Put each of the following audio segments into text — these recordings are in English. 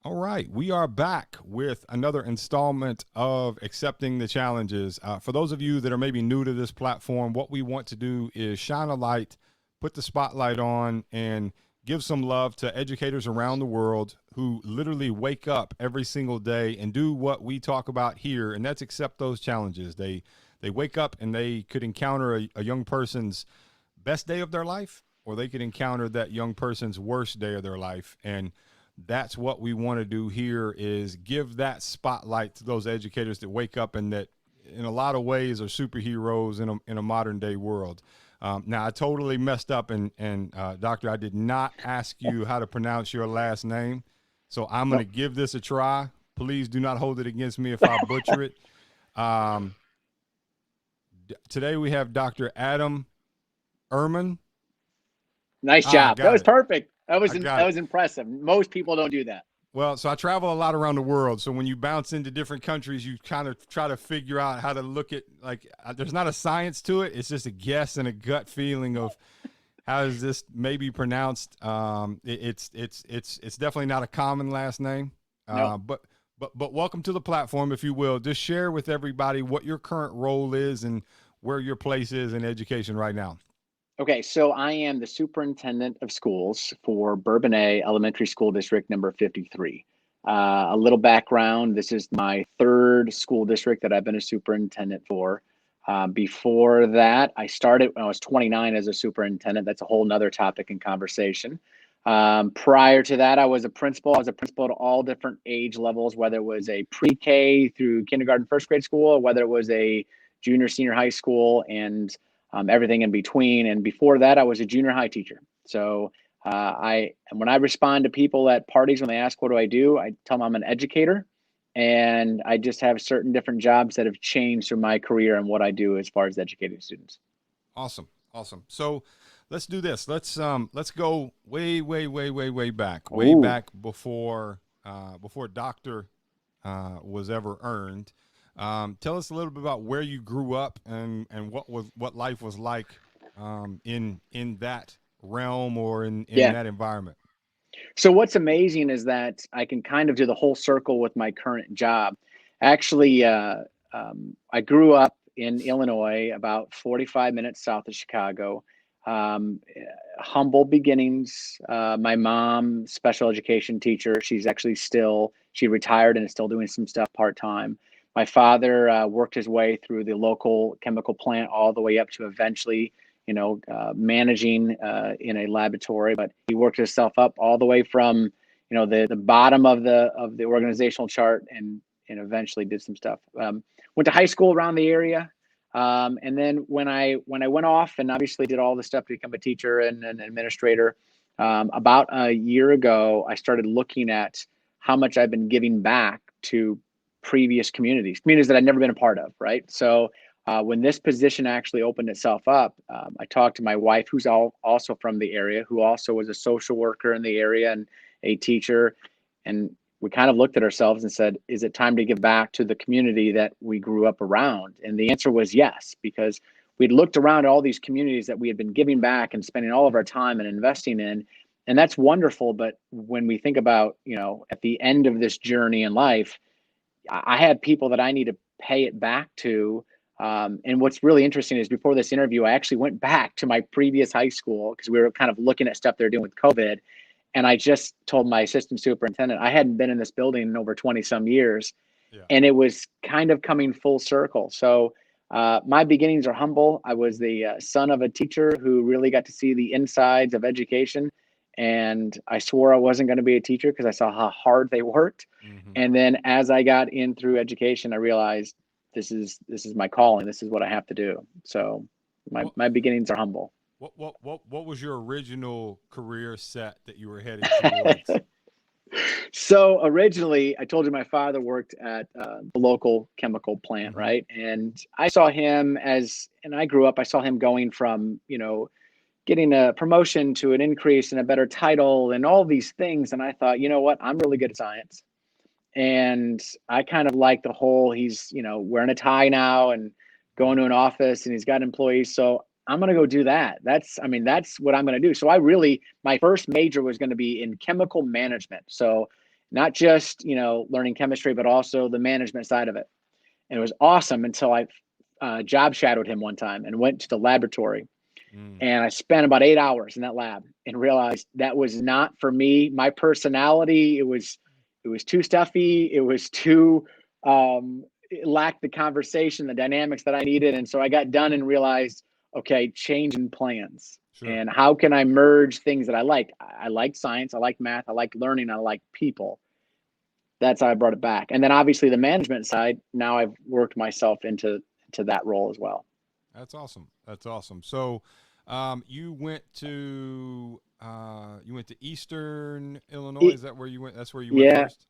All right, we are back with another installment of Accepting the Challenges. For those of you that are maybe new to this platform, what we want to do is shine a light, put the spotlight on, and give some love to educators around the world who literally wake up every single day and do what we talk about here, and that's accept those challenges. They wake up and they could encounter a young person's best day of their life, or they could encounter that young person's worst day of their life, and that's what we want to do here is give that spotlight to those educators that wake up and that in a lot of ways are superheroes in a modern day world. Now I totally messed up and doctor, I did not ask you how to pronounce your last name. So I'm going to No, give this a try. Please do not hold it against me if I butcher it. Um, Today we have Dr. Adam Ehrman. nice I job. That got was it. perfect. I got That it. was impressive. Most people don't do that. Well, so I travel a lot around the world. So when you bounce into different countries, you kind of try to figure out how to look at like there's not a science to it. It's just a guess and a gut feeling of how is this maybe pronounced. It's definitely not a common last name. No. But welcome to the platform, if you will. Just share with everybody what your current role is and where your place is in education right now. Okay, so I am the superintendent of schools for Bourbonnais Elementary School District number 53. A little background, this is my third school district that I've been a superintendent for. Before that, I started when I was 29 as a superintendent. That's a whole nother topic in conversation. Prior to that, I was a principal. I was a principal at all different age levels, whether it was a pre-K through kindergarten, first grade school, or whether it was a junior, senior high school, and everything in between. And before that, I was a junior high teacher. So when I respond to people at parties when they ask what do, I tell them I'm an educator, and I just have certain different jobs that have changed through my career and what I do as far as educating students. Awesome. Awesome. So let's do this. Let's go way back. Way Oh, back before doctor was ever earned. Tell us a little bit about where you grew up and what life was like in that realm or in yeah. that environment. So what's amazing is that I can kind of do the whole circle with my current job. Actually, I grew up in Illinois, about 45 minutes south of Chicago. Um, Humble beginnings. My mom, special education teacher. She retired and is still doing some stuff part time. My father worked his way through the local chemical plant all the way up to eventually managing in a laboratory, but he worked himself up all the way from, the bottom of the organizational chart and eventually did some stuff. Went to high school around the area. And then when I went off and obviously did all the stuff to become a teacher and an administrator, about a year ago, I started looking at how much I've been giving back to previous communities that I'd never been a part of, right? So when this position actually opened itself up, I talked to my wife, who's also from the area, who also was a social worker in the area and a teacher. And we kind of looked at ourselves and said, is it time to give back to the community that we grew up around? And the answer was yes, because we'd looked around at all these communities that we had been giving back and spending all of our time and investing in. And that's wonderful. But when we think about, at the end of this journey in life, I had people that I need to pay it back to. And what's really interesting is before this interview, I actually went back to my previous high school because we were kind of looking at stuff they're doing with COVID. And I just told my assistant superintendent I hadn't been in this building in over 20 some years. Yeah. And it was kind of coming full circle. So my beginnings are humble. I was the son of a teacher who really got to see the insides of education. And I swore I wasn't going to be a teacher because I saw how hard they worked. Mm-hmm. And then as I got in through education, I realized this is my calling. This is what I have to do. So What my beginnings are humble. what was your original career set that you were heading towards? So originally, I told you my father worked at the local chemical plant, Mm-hmm. right? And I saw him and I grew up, I saw him going from, getting a promotion to an increase and a better title and all these things. And I thought, you know what? I'm really good at science. And I kind of like the whole he's, wearing a tie now and going Yep. to an office and he's got employees. So I'm going to go do that. That's what I'm going to do. So my first major was going to be in chemical management. So not just, learning chemistry, but also the management side of it. And it was awesome until I job shadowed him one time and went to the laboratory. And I spent about 8 hours in that lab and realized that was not for me. My personality, it was too stuffy. It was too, it lacked the conversation, the dynamics that I needed. And so I got done and realized, okay, change in plans. Sure. And how can I merge things that I liked? I liked science, I liked math, I liked learning, I liked people. That's how I brought it back. And then obviously the management side, now I've worked myself into that role as well. That's awesome. That's awesome. So you went to Eastern Illinois. Is that where you went? That's where you went first?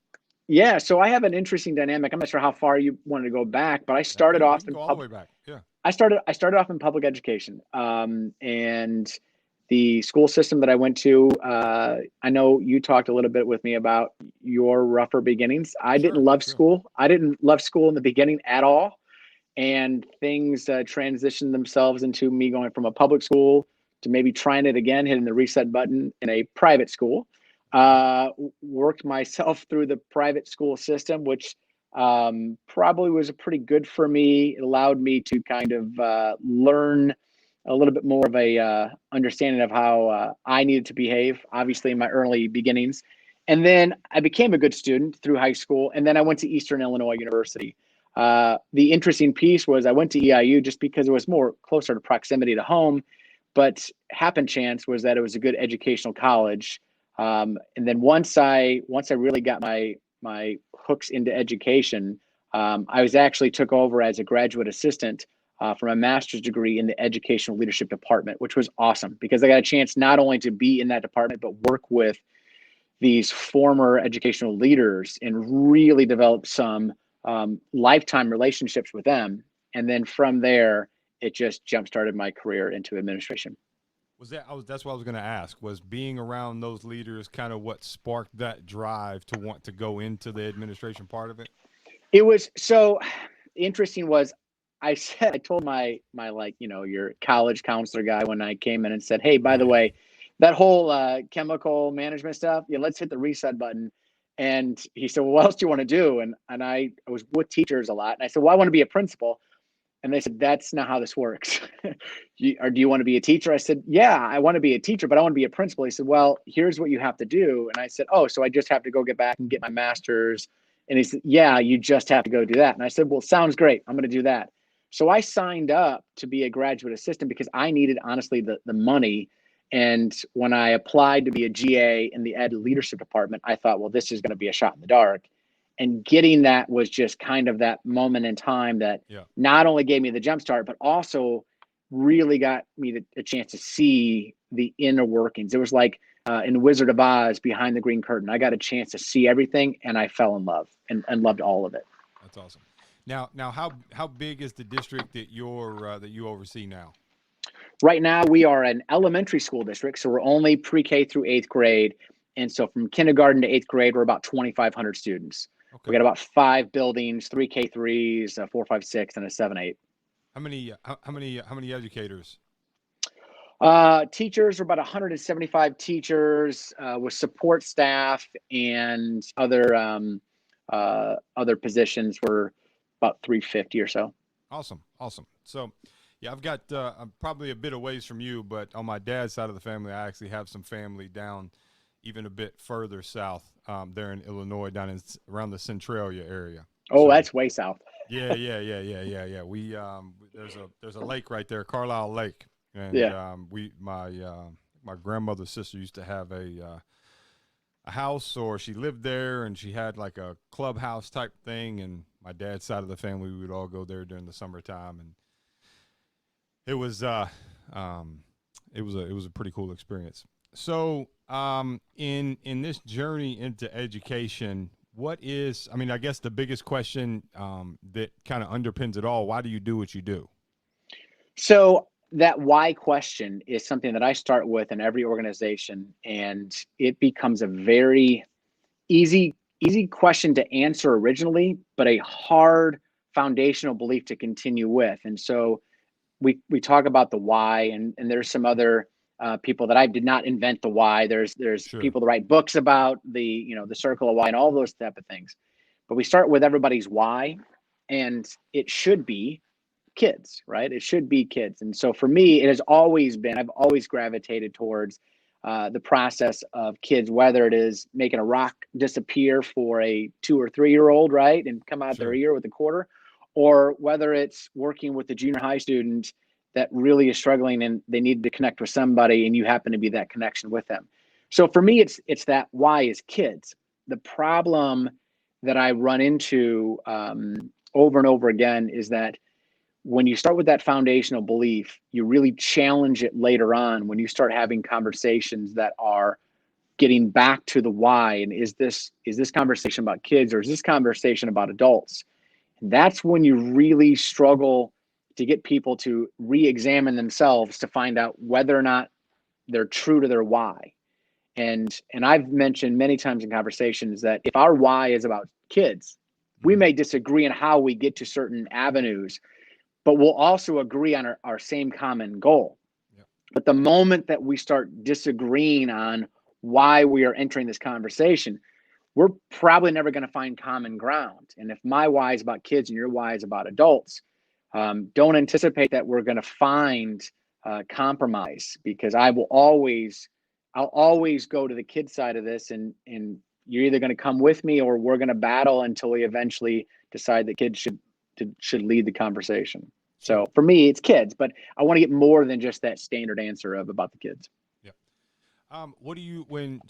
Yeah. So I have an interesting dynamic. I'm not sure how far you wanted to go back, but I started we off can go all the way back. Yeah. I started off in public education. And the school system that I went to, I know you talked a little bit with me about your rougher beginnings. I didn't love school. I didn't love school in the beginning at all. And things transitioned themselves into me going from a public school to maybe trying it again, hitting the reset button in a private school. Worked myself through the private school system, which probably was pretty good for me. It allowed me to kind of learn a little bit more of a understanding of how I needed to behave, obviously in my early beginnings. And then I became a good student through high school. And then I went to Eastern Illinois University. The interesting piece was I went to EIU just because it was more closer to proximity to home, but happen chance was that it was a good educational college. And then once I really got my hooks into education, I was actually took over as a graduate assistant from a master's degree in the educational leadership department, which was awesome because I got a chance not only to be in that department, but work with these former educational leaders and really develop some lifetime relationships with them. And then from there, it just jump-started my career into administration. That's what I was going to ask, was being around those leaders kind of what sparked that drive to want to go into the administration part of it? It was so interesting was I told my your college counselor guy when I came in and said, hey, by the way, that whole chemical management stuff, let's hit the reset button. And he said, well, what else do you want to do? And I was with teachers a lot. And I said, well, I want to be a principal. And they said, that's not how this works. Do you want to be a teacher? I said, yeah, I want to be a teacher, but I want to be a principal. He said, well, here's what you have to do. And I said, oh, so I just have to go get back and get my master's. And he said, yeah, you just have to go do that. And I said, well, sounds great. I'm going to do that. So I signed up to be a graduate assistant because I needed, honestly, the money. And when I applied to be a GA in the ed leadership department, I thought, well, this is going to be a shot in the dark. And getting that was just kind of that moment in time that not only gave me the jump start, but also really got me a chance to see the inner workings. It was like in Wizard of Oz, behind the green curtain. I got a chance to see everything, and I fell in love and loved all of it. That's awesome. Now, how big is the district that you oversee now? Right now, we are an elementary school district, so we're only pre-K through 8th grade. And so from kindergarten to 8th grade, we're about 2,500 students. Okay. We got about 5 buildings, 3 K3s, 4, 5, 6, and a 7, 8. How many educators? Teachers are about 175 teachers with support staff and other positions. We're about 350 or so. Awesome. So, yeah, I've got I'm probably a bit of ways from you, but on my dad's side of the family, I actually have some family down even a bit further south, there in Illinois, down around the Centralia area. Oh, so, that's way south. Yeah. We there's a lake right there, Carlisle Lake, and my grandmother's sister used to have a house, or she lived there, and she had like a clubhouse type thing. And my dad's side of the family, we would all go there during the summertime, and it was a pretty cool experience. So, in this journey into education, I guess the biggest question that kind of underpins it all, why do you do what you do? So that why question is something that I start with in every organization, and it becomes a very easy question to answer originally, but a hard foundational belief to continue with. And so we talk about the why, and there's some other people that I did not invent the why. There's Sure. people that write books about the circle of why and all those type of things. But we start with everybody's why, and it should be kids, right? It should be kids. And so for me, it has always been, I've always gravitated towards the process of kids, whether it is making a rock disappear for a 2 or 3 year old, right, and come out their Sure. ear with a quarter, or whether it's working with the junior high student that really is struggling and they need to connect with somebody and you happen to be that connection with them. So for me, it's that why is kids. The problem that I run into over and over again is that when you start with that foundational belief, you really challenge it later on when you start having conversations that are getting back to the why. And is this conversation about kids or is this conversation about adults? And that's when you really struggle to get people to re-examine themselves to find out whether or not they're true to their why. And I've mentioned many times in conversations that if our why is about kids, we may disagree on how we get to certain avenues, but we'll also agree on our same common goal. Yep. But the moment that we start disagreeing on why we are entering this conversation, we're probably never going to find common ground. And if my why is about kids and your why is about adults, don't anticipate that we're going to find compromise, because I'll always go to the kid side of this, and you're either going to come with me or we're going to battle until we eventually decide that kids should lead the conversation. Sure. So for me, it's kids, but I want to get more than just that standard answer of about the kids. What do you when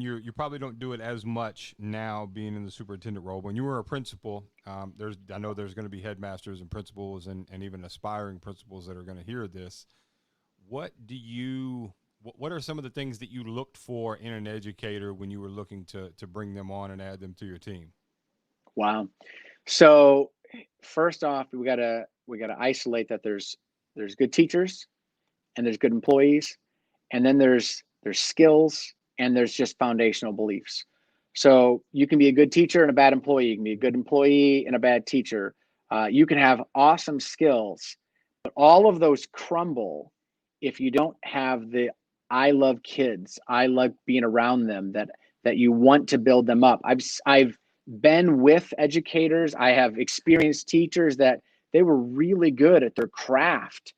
you probably don't do it as much now being in the superintendent role. When you were a principal, I know there's going to be headmasters and principals and even aspiring principals that are going to hear this. What are some of the things that you looked for in an educator when you were looking to bring them on and add them to your team? Wow. So first off, we gotta isolate that there's good teachers and there's good employees, and then there's skills and there's just foundational beliefs. So you can be a good teacher and a bad employee. You can be a good employee and a bad teacher. You can have awesome skills, but all of those crumble if you don't have the I love kids, I love being around them, that you want to build them up. I've been with educators. I have experienced teachers that they were really good at their craft,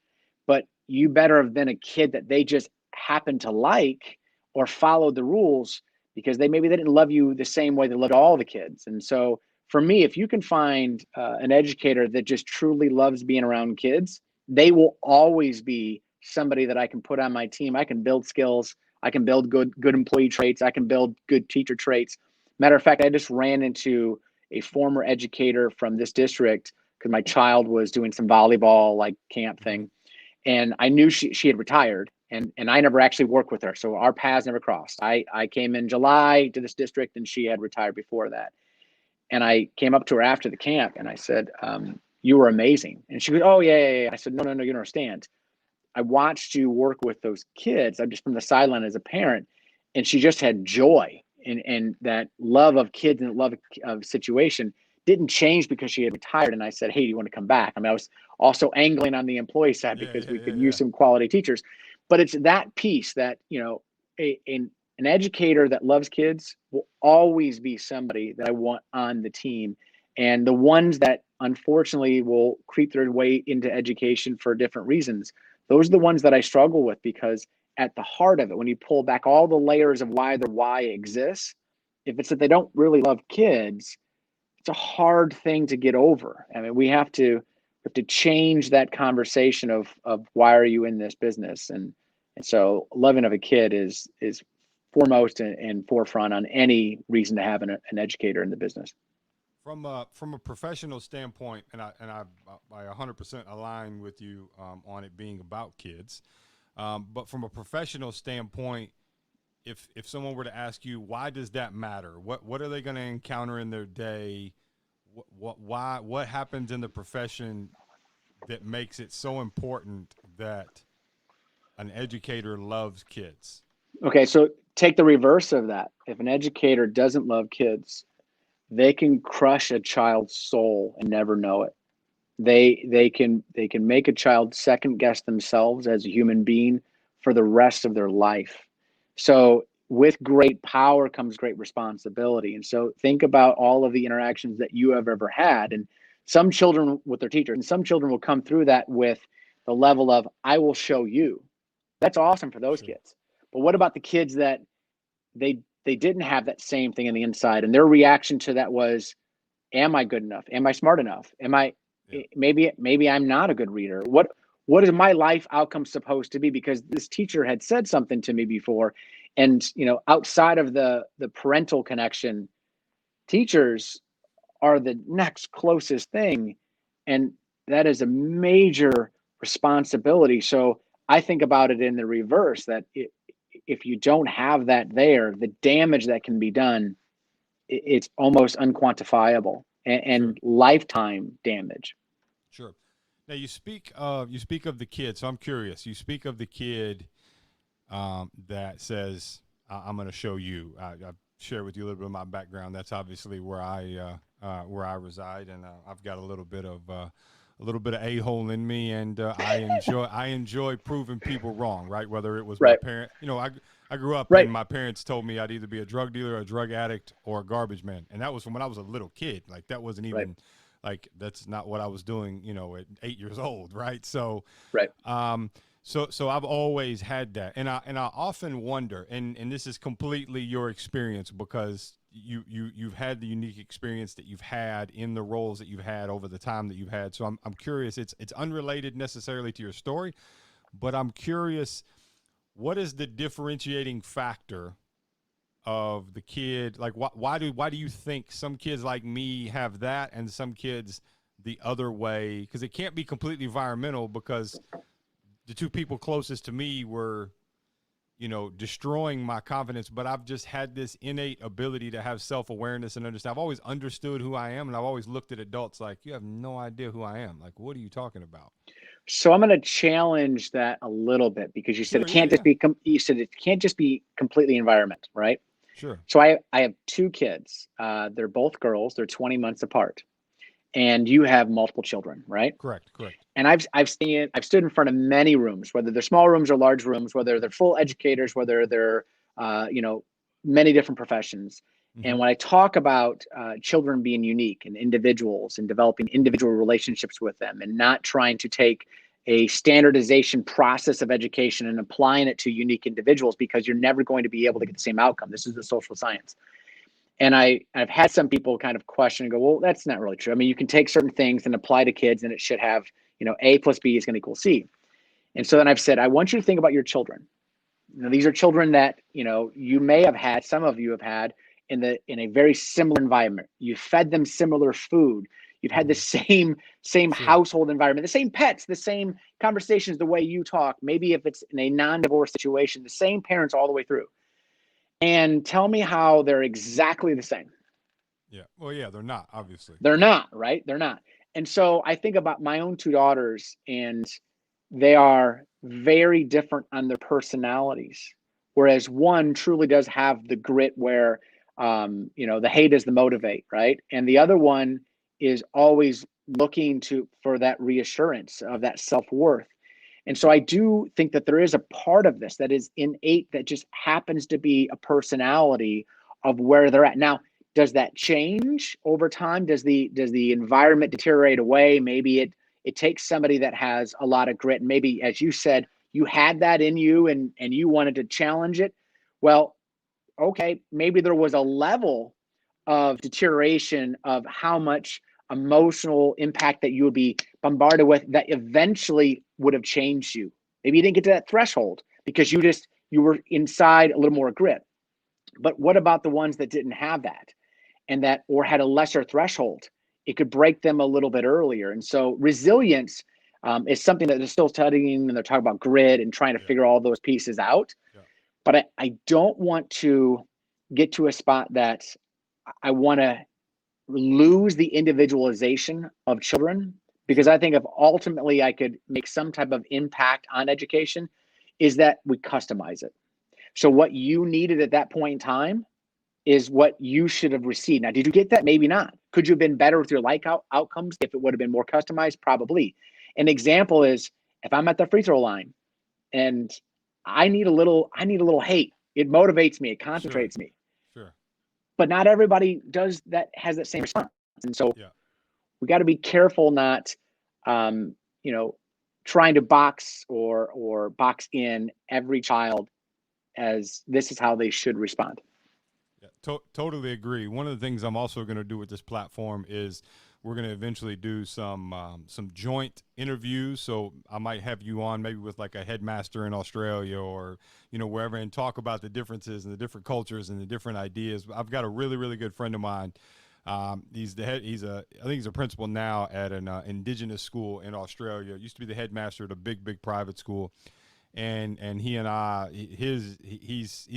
but you better have been a kid that they just happened to like or followed the rules, because they didn't love you the same way they loved all the kids. And so for me, if you can find an educator that just truly loves being around kids, they will always be somebody that I can put on my team. I can build skills. I can build good employee traits. I can build good teacher traits. Matter of fact, I just ran into a former educator from this district because my child was doing some volleyball like camp thing. And I knew she had retired, and I never actually worked with her. So our paths never crossed. I came in July to this district and she had retired before that. And I came up to her after the camp and I said, you were amazing. And she goes, oh yeah. I said, no, you don't understand. I watched you work with those kids. I'm just from the sideline as a parent. And she just had joy, and that love of kids and love of situation didn't change because she had retired. And I said, hey, do you want to come back? I mean, I was also angling on the employee side because we could use some quality teachers. But it's that piece that, an educator that loves kids will always be somebody that I want on the team. And the ones that unfortunately will creep their way into education for different reasons, those are the ones that I struggle with, because at the heart of it, when you pull back all the layers of why the why exists, if it's that they don't really love kids, it's a hard thing to get over. I mean, we have to change that conversation of why are you in this business? And so loving of a kid is foremost and forefront on any reason to have an educator in the business. From a professional standpoint, and I 100% align with you on it being about kids. But from a professional standpoint, if someone were to ask you, why does that matter? What are they going to encounter in their day? What happens in the profession that makes it so important that an educator loves kids? Okay, so take the reverse of that. If an educator doesn't love kids, they can crush a child's soul and never know it. They can make a child second guess themselves as a human being for the rest of their life. So with great power comes great responsibility. And so think about all of the interactions that you have ever had, and some children with their teachers, and some children will come through that with the level of, I will show you. That's awesome for those kids. But what about the kids that they didn't have that same thing in the inside, and their reaction to that was, am I good enough? Am I smart enough? Am I maybe I'm not a good reader? What is my life outcome supposed to be? Because this teacher had said something to me before, and outside of the parental connection, teachers are the next closest thing, and that is a major responsibility. So I think about it in the reverse, that if you don't have that there, the damage that can be done, it's almost unquantifiable, and lifetime damage. Sure. Now you speak of the kid, so I'm curious. You speak of the kid that says, "I'm going to show you." I've shared with you a little bit of my background. That's obviously where I reside, and I've got a little bit of a-hole in me, and I enjoy proving people wrong. Right? Whether it was my parent, I grew up and my parents told me I'd either be a drug dealer, a drug addict, or a garbage man, and that was from when I was a little kid. Like that wasn't even. Like that's not what I was doing, at 8 years old, right? So, so I've always had that, and I often wonder, and this is completely your experience, because you've had the unique experience that you've had in the roles that you've had over the time that you've had. So I'm curious. It's unrelated necessarily to your story, but I'm curious, what is the differentiating factor of the kid? Like, why do you think some kids like me have that and some kids the other way? Because it can't be completely environmental, because the two people closest to me were, destroying my confidence. But I've just had this innate ability to have self-awareness and understand. I've always understood who I am, and I've always looked at adults like, you have no idea who I am. Like, what are you talking about? So I'm going to challenge that a little bit, because you said it can't just be. You said it can't just be completely environment, right? Sure. So I have two kids. They're both girls. They're 20 months apart, and you have multiple children, right? Correct. And I've stood in front of many rooms, whether they're small rooms or large rooms, whether they're full educators, whether they're many different professions. Mm-hmm. And when I talk about children being unique and individuals and developing individual relationships with them, and not trying to take a standardization process of education and applying it to unique individuals, because you're never going to be able to get the same outcome. This is the social science. And I've had some people kind of question and go, well, that's not really true. I mean, you can take certain things and apply to kids, and it should have, A plus B is going to equal C. And so then I've said, I want you to think about your children. These are children that, you may have had, some of you have had in a very similar environment. You fed them similar food. You've had the same household environment, the same pets, the same conversations, the way you talk. Maybe if it's in a non-divorce situation, the same parents all the way through. And tell me how they're exactly the same. Yeah. Well, yeah, they're not, obviously. They're not, right? They're not. And so I think about my own two daughters, and they are very different on their personalities. Whereas one truly does have the grit where, the hate is the motivate, right? And the other one is always looking for that reassurance of that self-worth. And so I do think that there is a part of this that is innate, that just happens to be a personality of where they're at. Now, does that change over time? Does the environment deteriorate away? Maybe it takes somebody that has a lot of grit, and maybe, as you said, you had that in you and you wanted to challenge it. Well, okay, maybe there was a level of deterioration of how much emotional impact that you would be bombarded with that eventually would have changed you. Maybe you didn't get to that threshold because you were inside a little more grit. But what about the ones that didn't have that, and that, or had a lesser threshold? It could break them a little bit earlier. And so resilience is something that they're still studying, and they're talking about grit and trying to figure all those pieces out. Yeah. But I don't want to get to a spot that I want to lose the individualization of children, because I think if ultimately I could make some type of impact on education, is that we customize it. So what you needed at that point in time is what you should have received. Now, did you get that? Maybe not. Could you have been better with your outcomes if it would have been more customized? Probably. An example is, if I'm at the free throw line and I need a little hate. It motivates me. It Sure. concentrates me. Sure. But not everybody does that, has that same response. And so Yeah. we got to be careful not, you know, trying to box or box in every child as this is how they should respond. Yeah, totally agree. One of the things I'm also going to do with this platform is we're going to eventually do some joint interviews. So I might have you on maybe with like a headmaster in Australia or wherever, and talk about the differences and the different cultures and the different ideas. I've got a really really good friend of mine. He's the head. I think he's a principal now at an indigenous school in Australia. Used to be the headmaster at a big private school. And he and I, he's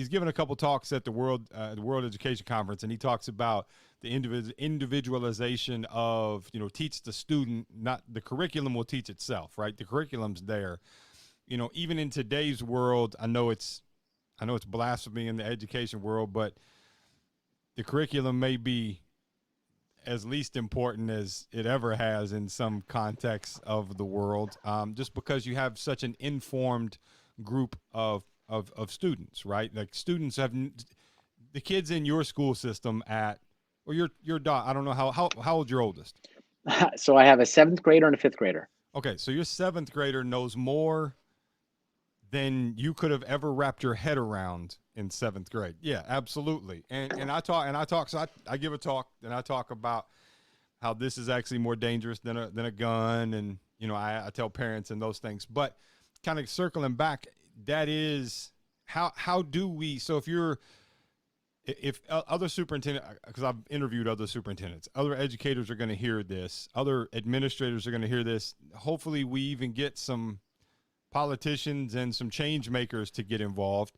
given a couple talks at the World Education Conference, and he talks about the individualization of, teach the student, not the curriculum will teach itself, right? The curriculum's there. Even in today's world, I know it's blasphemy in the education world, but the curriculum may be as least important as it ever has in some contexts of the world, just because you have such an informed group of students, right? Like students have the kids in your school system or your daughter. I don't know how old your oldest. So I have a 7th grader and a 5th grader. Okay, so your 7th grader knows more than you could have ever wrapped your head around in 7th grade. Yeah, absolutely. And I talk. So I give a talk, and I talk about how this is actually more dangerous than a gun, and I tell parents and those things. But kind of circling back, that is how do we? So if other superintendent, because I've interviewed other superintendents, other educators are going to hear this, other administrators are going to hear this. Hopefully, we even get some politicians and some change makers to get involved.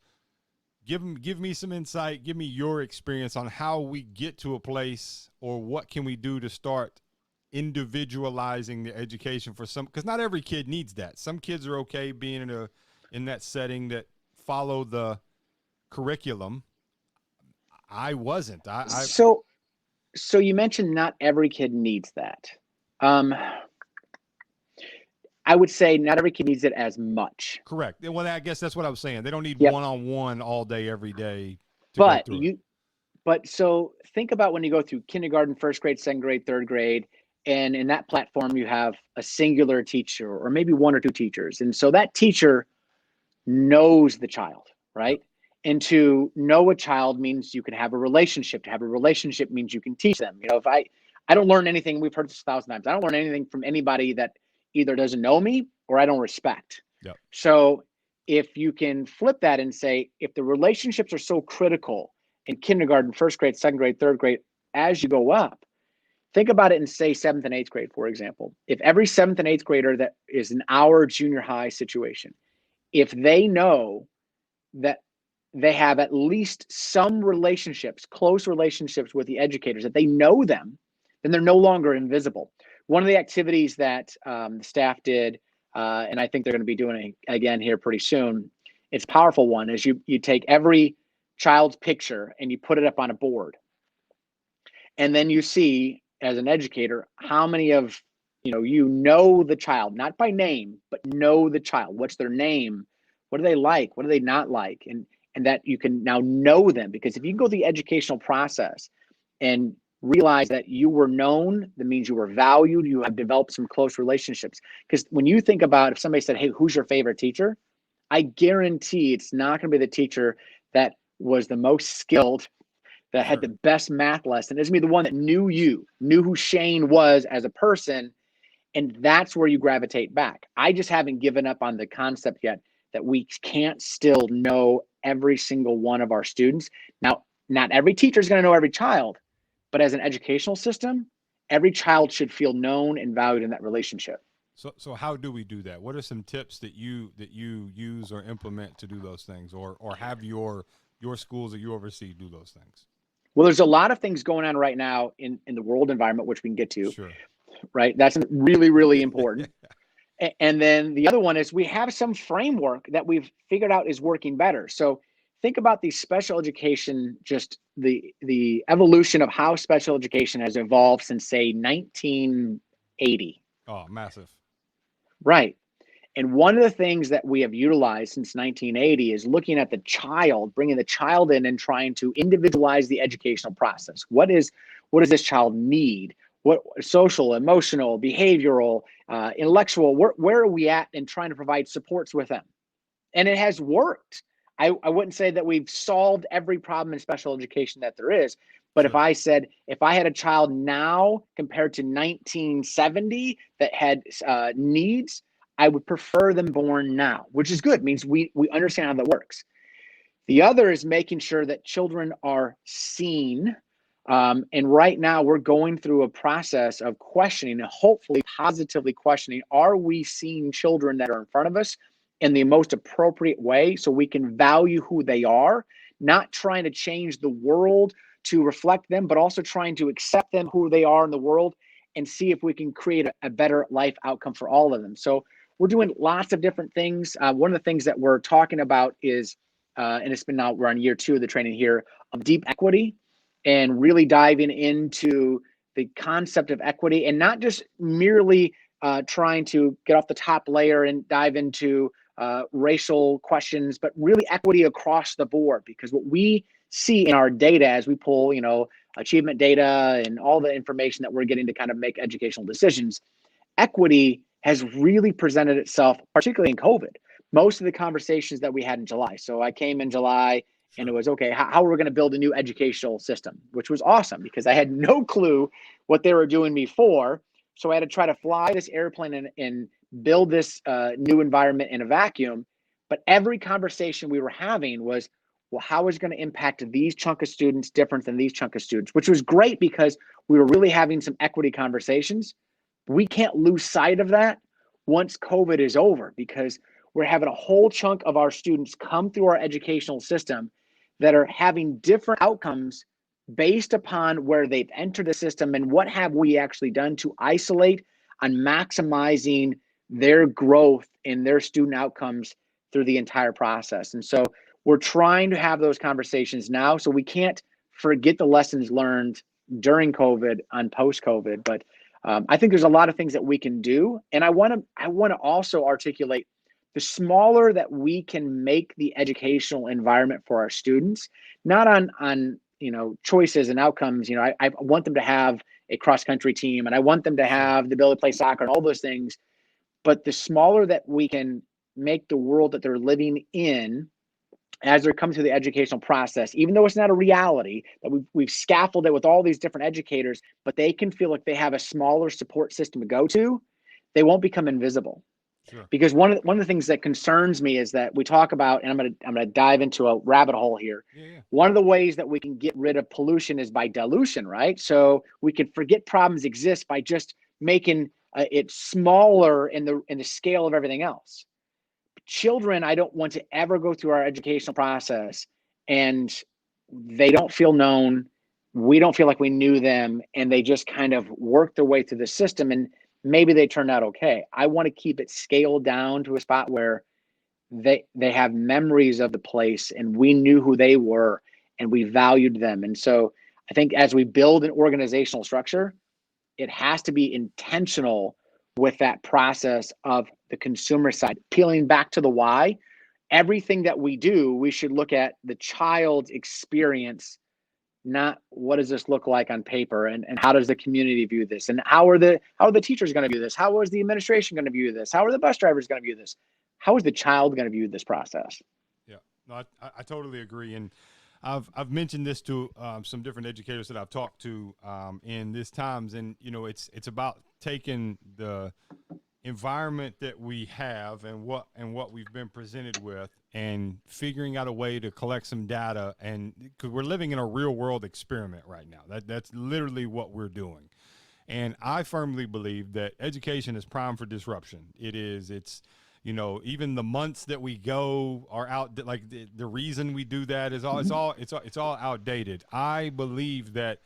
Give me some insight. Give me your experience on how we get to a place, or what can we do to start individualizing the education for some, because not every kid needs that. Some kids are okay being in that setting that follow the curriculum. I wasn't. So you mentioned not every kid needs that. I would say not every kid needs it as much. Correct. Well, I guess that's what I was saying. They don't need Yep. one-on-one all day, every day to But go through it. But so think about when you go through kindergarten, 1st grade, 2nd grade, 3rd grade, and in that platform you have a singular teacher or maybe 1 or 2 teachers. And so that teacher knows the child, right? Yep. And to know a child means you can have a relationship. To have a relationship means you can teach them. If I don't learn anything, we've heard this 1,000 times. I don't learn anything from anybody that either doesn't know me or I don't respect. Yep. So if you can flip that and say, if the relationships are so critical in kindergarten, 1st grade, 2nd grade, 3rd grade, as you go up, think about it in, say, 7th and 8th grade, for example. If every 7th and 8th grader that is in our junior high situation, if they know that they have at least some relationships, close relationships with the educators, that they know them, then they're no longer invisible. One of the activities that the staff did, and I think they're going to be doing it again here pretty soon, it's a powerful one, is you take every child's picture and you put it up on a board. And then you see, as an educator, how many of you know the child, not by name, but know the child. What's their name? What do they like? What do they not like? And that you can now know them, because if you can go through the educational process and realize that you were known, that means you were valued, you have developed some close relationships. Because when you think about, if somebody said, hey, who's your favorite teacher? I guarantee it's not going to be the teacher that was the most skilled, that had the best math lesson. It's going to be the one that knew you, knew who Shane was as a person. And that's where you gravitate back. I just haven't given up on the concept yet that we can't still know every single one of our students. Now, not every teacher is going to know every child, but as an educational system, every child should feel known and valued in that relationship. So how do we do that? What are some tips that you use or implement to do those things, or have your schools that you oversee do those things? Well, there's a lot of things going on right now in the world environment, which we can get to. Sure. Right. That's really, really important. And then the other one is we have some framework that we've figured out is working better. So think about the special education, just the evolution of how special education has evolved since, say, 1980. Oh, massive. Right. And one of the things that we have utilized since 1980 is looking at the child, bringing the child in and trying to individualize the educational process. What does this child need? What social, emotional, behavioral, intellectual, where are we at in trying to provide supports with them? And it has worked. I wouldn't say that we've solved every problem in special education that there is, but Sure. if I had a child now compared to 1970 that had needs, I would prefer them born now, which is good. It means we understand how that works. The other is making sure that children are seen. And right now we're going through a process of questioning and hopefully positively questioning, are we seeing children that are in front of us in the most appropriate way so we can value who they are, not trying to change the world to reflect them, but also trying to accept them, who they are in the world, and see if we can create a better life outcome for all of them. So we're doing lots of different things. One of the things that we're talking about is, and it's been now, we're on year 2 of the training here, of deep equity, and really diving into the concept of equity, and not just merely trying to get off the top layer and dive into racial questions, but really equity across the board. Because what we see in our data as we pull, achievement data and all the information that we're getting to kind of make educational decisions, equity has really presented itself, particularly in COVID. Most of the conversations that we had in July. So I came in July, Sure. and it was, okay, how are we going to build a new educational system, which was awesome because I had no clue what they were doing before. So I had to try to fly this airplane and build this new environment in a vacuum. But every conversation we were having was, well, how is it going to impact these chunk of students different than these chunk of students, which was great because we were really having some equity conversations. We can't lose sight of that once COVID is over, because we're having a whole chunk of our students come through our educational system that are having different outcomes based upon where they've entered the system and what have we actually done to isolate on maximizing their growth in their student outcomes through the entire process. And so we're trying to have those conversations now, so we can't forget the lessons learned during COVID on post-COVID. But I think there's a lot of things that we can do. And I want to also articulate, the smaller that we can make the educational environment for our students, not on choices and outcomes. I want them to have a cross-country team, and I want them to have the ability to play soccer and all those things. But the smaller that we can make the world that they're living in as they're coming through the educational process, even though it's not a reality, that we've scaffolded it with all these different educators, but they can feel like they have a smaller support system to go to, they won't become invisible. Sure. Because one of the things that concerns me is that we talk about, and I'm gonna dive into a rabbit hole here. Yeah. One of the ways that we can get rid of pollution is by dilution, right? So we can forget problems exist by just making it smaller in the scale of everything else. Children, I don't want to ever go through our educational process and they don't feel known. We don't feel like we knew them, and they just kind of work their way through the system, and maybe they turned out okay. I want to keep it scaled down to a spot where they have memories of the place, and we knew who they were, and we valued them. And so I think as we build an organizational structure, it has to be intentional with that process of the consumer side, peeling back to the why. Everything that we do, we should look at the child's experience, not what does this look like on paper, and how does the community view this, and how are the teachers going to view this, how is the administration going to view this, how are the bus drivers going to view this, how is the child going to view this process? Yeah, no, I totally agree. And I've mentioned this to some different educators that I've talked to in this times, and it's about taking the environment that we have and what we've been presented with, and figuring out a way to collect some data, and because we're living in a real world experiment right now. That's literally what we're doing. And I firmly believe that education is primed for disruption. It's even the months that we go are out, like the reason we do that is it's all outdated. I believe that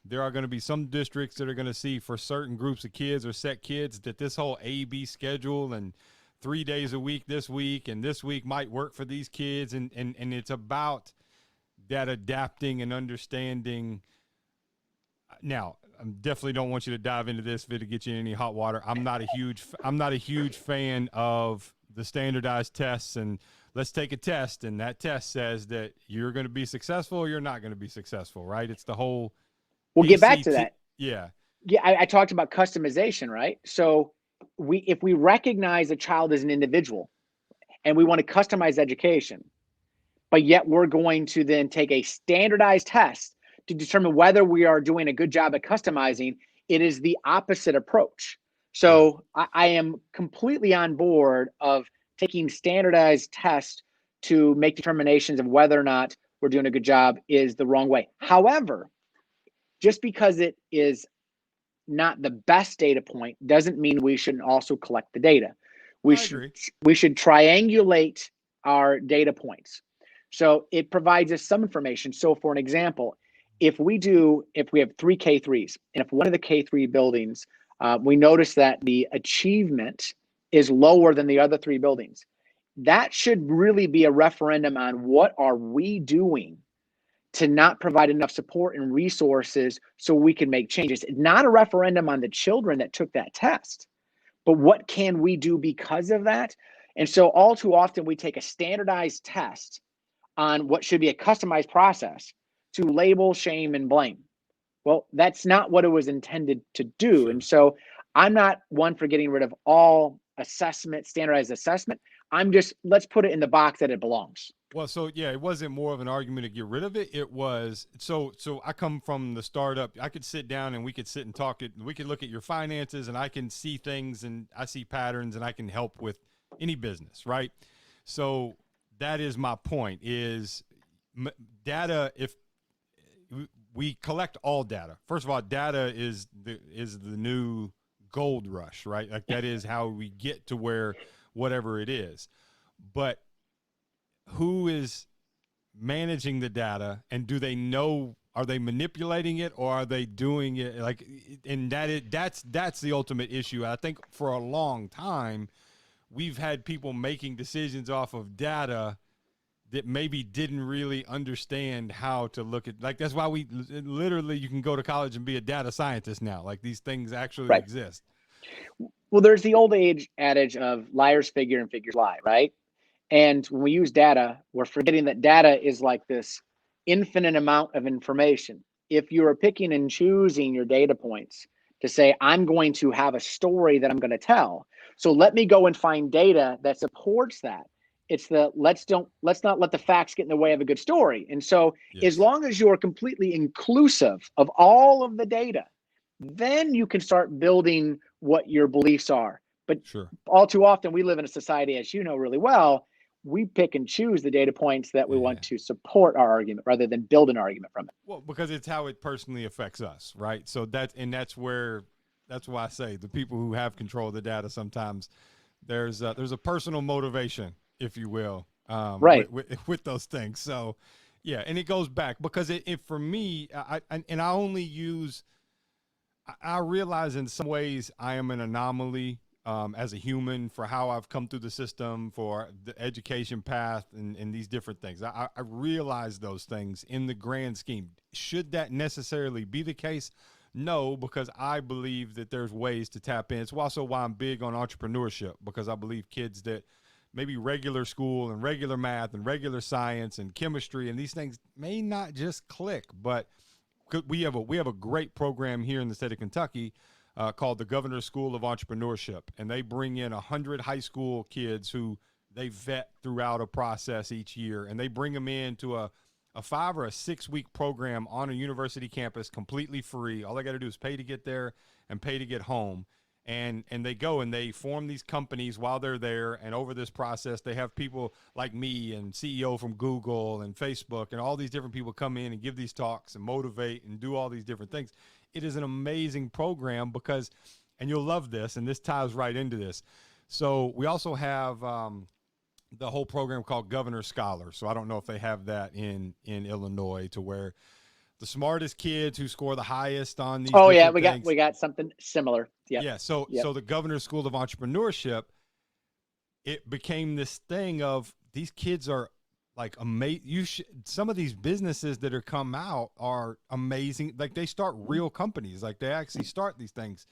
there are going to be some districts that are going to see, for certain groups of kids or set kids, that this whole A-B schedule and 3 days a week this week and this week might work for these kids. And it's about that adapting and understanding now I definitely don't want you to dive into this to get you in any hot water. I'm not a huge fan of the standardized tests, and let's take a test and that test says that you're going to be successful or you're not going to be successful, right? It's the whole We'll get back to ACT. that. Yeah. Yeah, I talked about customization, right? So if we recognize a child as an individual and we want to customize education, but yet we're going to then take a standardized test to determine whether we are doing a good job at customizing, it is the opposite approach. So I am completely on board of taking standardized tests to make determinations of whether or not we're doing a good job is the wrong way. However, just because it is not the best data point doesn't mean we shouldn't also collect the data. We should triangulate our data points. So it provides us some information. So for an example, if we have 3 K3s, and if one of the K3 buildings, we notice that the achievement is lower than the other 3 buildings, that should really be a referendum on what are we doing to not provide enough support and resources so we can make changes. It's not a referendum on the children that took that test, but what can we do because of that? And so all too often we take a standardized test on what should be a customized process to label, shame, and blame. Well, that's not what it was intended to do. Sure. And so I'm not one for getting rid of all assessment, standardized assessment. I'm just, let's put it in the box that it belongs. Well, so yeah, it wasn't more of an argument to get rid of it. It was so I come from the startup. I could sit down and we could sit and talk it. We could look at your finances and I can see things and I see patterns and I can help with any business, right? So that is my point is data. If we collect all data, first of all, data is the new gold rush, right? Like that is how we get to where whatever it is. But who is managing the data, and do they know, are they manipulating it or are they doing it like, and that's the ultimate issue. I think for a long time we've had people making decisions off of data that maybe didn't really understand how to look at, like, that's why we literally, you can go to college and be a data scientist now. Like these things actually exist. Well, there's the old adage of liars figure and figures lie, right? And when we use data, we're forgetting that data is like this infinite amount of information. If you are picking and choosing your data points to say, I'm going to have a story that I'm going to tell, so let me go and find data that supports that. It's the let's not let the facts get in the way of a good story. And so as long as you're completely inclusive of all of the data, then you can start building what your beliefs are. But all too often we live in a society, as you know really well, we pick and choose the data points that we want to support our argument rather than build an argument from it. Well, because it's how it personally affects us, right? So that's why I say the people who have control of the data, sometimes there's a personal motivation, if you will, with those things. So yeah, and it goes back because it for me, I realize in some ways I am an anomaly as a human for how I've come through the system, for the education path and these different things. I realize those things in the grand scheme. Should that necessarily be the case? No, because I believe that there's ways to tap in. It's also why I'm big on entrepreneurship, because I believe kids that maybe regular school and regular math and regular science and chemistry and these things may not just click, but we have a great program here in the state of Kentucky called the Governor's School of Entrepreneurship, and they bring in 100 high school kids who they vet throughout a process each year, and they bring them into a 5 or a 6 week program on a university campus completely free. All they got to do is pay to get there and pay to get home. And they go and they form these companies while they're there. And over this process, they have people like me and CEO from Google and Facebook and all these different people come in and give these talks and motivate and do all these different things. It is an amazing program because, and you'll love this, and this ties right into this. So we also have the whole program called Governor Scholar. So I don't know if they have that in Illinois, to where the smartest kids who score the highest on these. Oh yeah, we got something similar. Yeah. So the Governor's School of Entrepreneurship, it became this thing of these kids are like some of these businesses that are come out are amazing. Like they start real companies, like they actually start these things.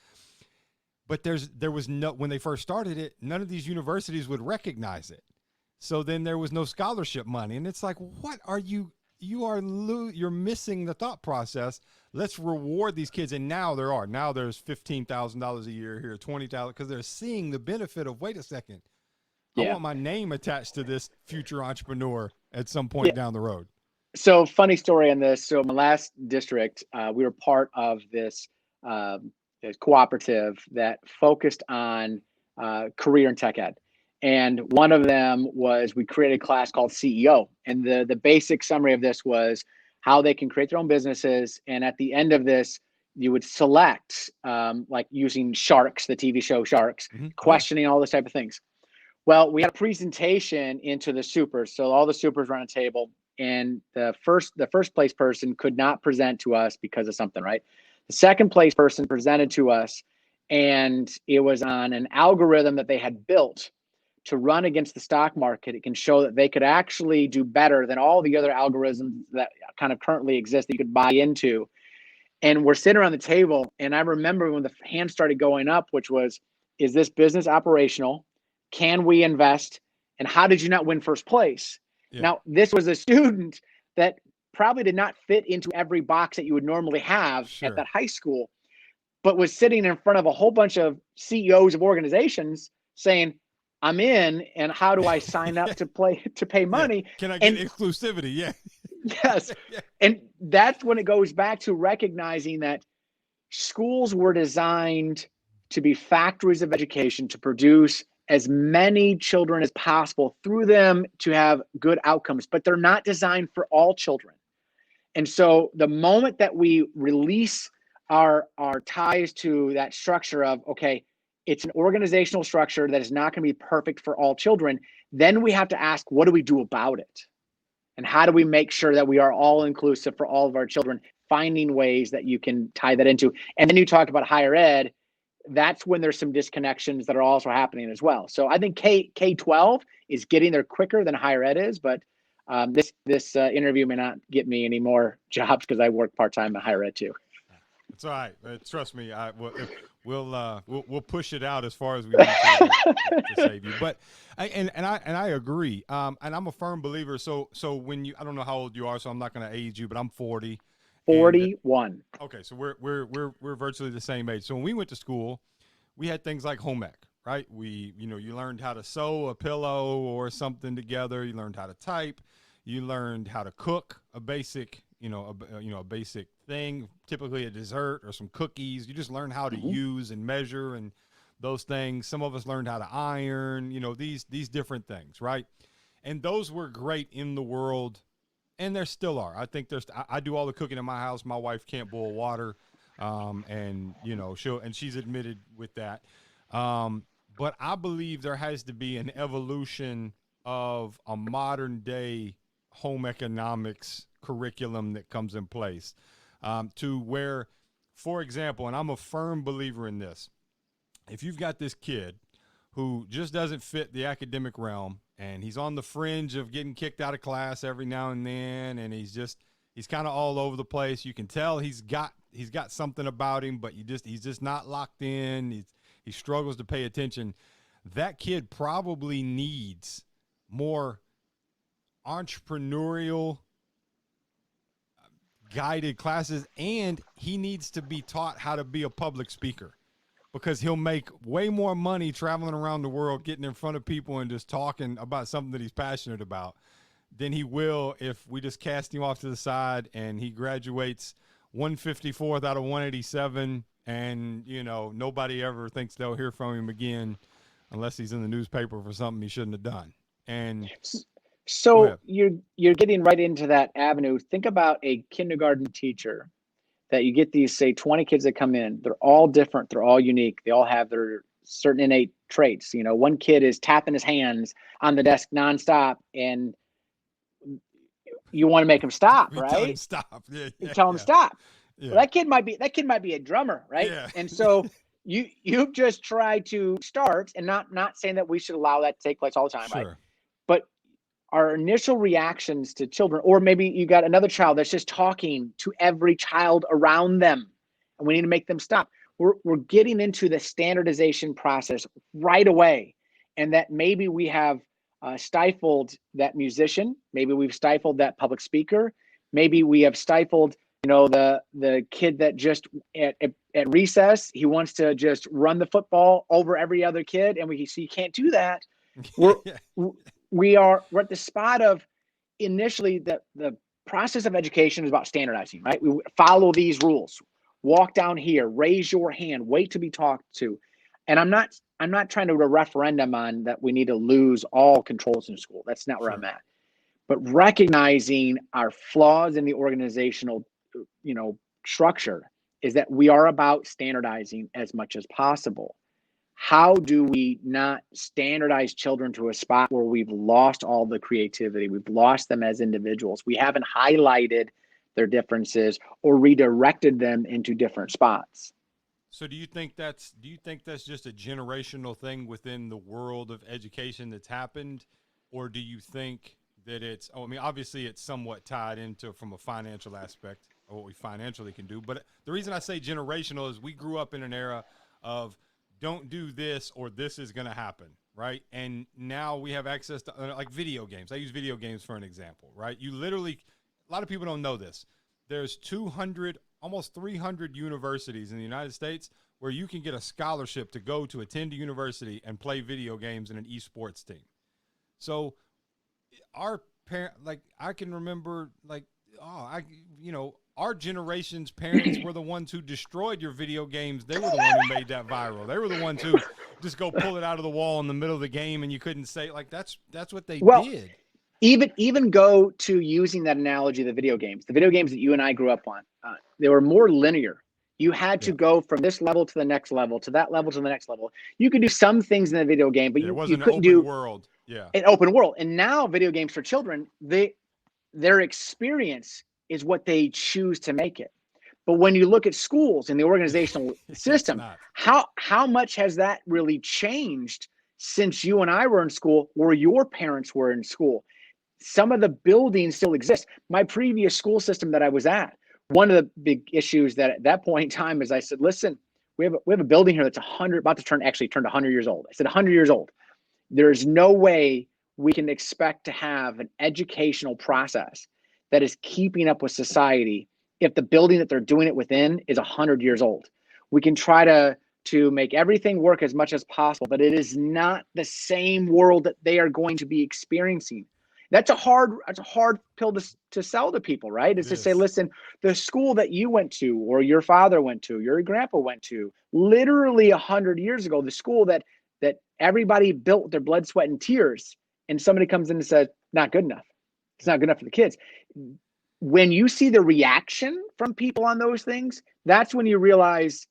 But there was no, when they first started it, none of these universities would recognize it. So then there was no scholarship money. And it's like, what are you're missing the thought process. Let's reward these kids. And now there's $15,000 a year here, 20,000, because they're seeing the benefit of, wait a second, I want my name attached to this future entrepreneur at some point down the road. So funny story on this. So my last district, we were part of this cooperative that focused on career and tech ed. And one of them was, we created a class called CEO. And the basic summary of this was how they can create their own businesses. And at the end of this, you would select, like using Sharks, the TV show Sharks, questioning all this type of things. Well, we had a presentation into the supers. So all the supers were on a table, and the first place person could not present to us because of something, right? The second place person presented to us, and it was on an algorithm that they had built to run against the stock market. It can show that they could actually do better than all the other algorithms that kind of currently exist that you could buy into. And we're sitting around the table, and I remember when the hands started going up, which was, is this business operational? Can we invest? And how did you not win first place? Yeah. Now, this was a student that probably did not fit into every box that you would normally have at that high school, but was sitting in front of a whole bunch of CEOs of organizations saying, I'm in, and how do I sign up to pay money? Can I get exclusivity? Yeah. Yes. And that's when it goes back to recognizing that schools were designed to be factories of education, to produce as many children as possible through them, to have good outcomes, but they're not designed for all children. And so the moment that we release our ties to that structure of, okay, it's an organizational structure that is not going to be perfect for all children, then we have to ask, what do we do about it? And how do we make sure that we are all inclusive for all of our children, finding ways that you can tie that into? And then you talk about higher ed. That's when there's some disconnections that are also happening as well. So I think K-12 is getting there quicker than higher ed is, but this interview may not get me any more jobs because I work part-time in higher ed too. It's all right. Trust me. We'll push it out as far as we need to save you. But I agree. And I'm a firm believer. So when I don't know how old you are, so I'm not going to age you, but I'm 40. 41. Okay, so we're virtually the same age. So when we went to school, we had things like home ec, right? You learned how to sew a pillow or something together. You learned how to type. You learned how to cook a basic, a basic thing, typically a dessert or some cookies. You just learn how to use and measure and those things. Some of us learned how to iron, these different things, right? And those were great in the world, and there still are. I think I do all the cooking in my house. My wife can't boil water, and she's admitted with that. But I believe there has to be an evolution of a modern day home economics curriculum that comes in place, to where, for example, and I'm a firm believer in this, if you've got this kid who just doesn't fit the academic realm, and he's on the fringe of getting kicked out of class every now and then, and he's kind of all over the place. You can tell he's got something about him, but he's just not locked in. He struggles to pay attention. That kid probably needs more entrepreneurial guided classes, and he needs to be taught how to be a public speaker, because he'll make way more money traveling around the world, getting in front of people and just talking about something that he's passionate about, than he will if we just cast him off to the side and he graduates 154th out of 187, and nobody ever thinks they'll hear from him again unless he's in the newspaper for something he shouldn't have done. And so you're getting right into that avenue. Think about a kindergarten teacher that you get these, say, 20 kids that come in. They're all different. They're all unique. They all have their certain innate traits. One kid is tapping his hands on the desk nonstop, and you want to make him stop, right? Tell him stop. You tell him stop. Yeah. Well, that kid might be a drummer, right? Yeah. And so you just try to start, and not saying that we should allow that to take place all the time, sure, right? But our initial reactions to children, or maybe you got another child that's just talking to every child around them, and we need to make them stop. We're getting into the standardization process right away, and that maybe we have stifled that musician, maybe we've stifled that public speaker, maybe we have stifled, the kid that just at recess, he wants to just run the football over every other kid, and we see you can't do that. We're at the spot of, initially the process of education is about standardizing, right? We follow these rules, walk down here, raise your hand, wait to be talked to. And I'm not trying to do a referendum on that we need to lose all controls in school. That's not where I'm at. But recognizing our flaws in the organizational, structure is that we are about standardizing as much as possible. How do we not standardize children to a spot where we've lost all the creativity? We've lost them as individuals. We haven't highlighted their differences or redirected them into different spots. So do you think that's just a generational thing within the world of education that's happened? Or do you think that obviously it's somewhat tied into from a financial aspect of what we financially can do. But the reason I say generational is we grew up in an era of don't do this or this is going to happen, right? And now we have access to like video games. I use video games for an example, right? You literally, a lot of people don't know this. There's 200, almost 300 universities in the United States where you can get a scholarship to go to attend a university and play video games in an esports team. So our parent, like I can remember, like, our generation's parents were the ones who destroyed your video games. They were the one who made that viral. They were the ones who just go pull it out of the wall in the middle of the game and you couldn't say, like, that's what they did. Even go to using that analogy, the video games that you and I grew up on, they were more linear. You had to go from this level to the next level, to that level to the next level. You could do some things in the video game, but you couldn't do world. An open world. And now video games for children, their experience is what they choose to make it. But when you look at schools and the organizational system, how much has that really changed since you and I were in school or your parents were in school? Some of the buildings still exist. My previous school system that I was at, one of the big issues that at that point in time is I said, listen, we have a building here that's about to turn 100 years old. I said 100 years old. There's no way we can expect to have an educational process that is keeping up with society if the building that they're doing it within is 100 years old. We can try to make everything work as much as possible, but it is not the same world that they are going to be experiencing. That's a hard pill to sell to people, right? It's to say, listen, the school that you went to, or your father went to, your grandpa went to, literally 100 years ago, the school that everybody built with their blood, sweat, and tears, and somebody comes in and says, not good enough. It's not good enough for the kids. When you see the reaction from people on those things, that's when you realize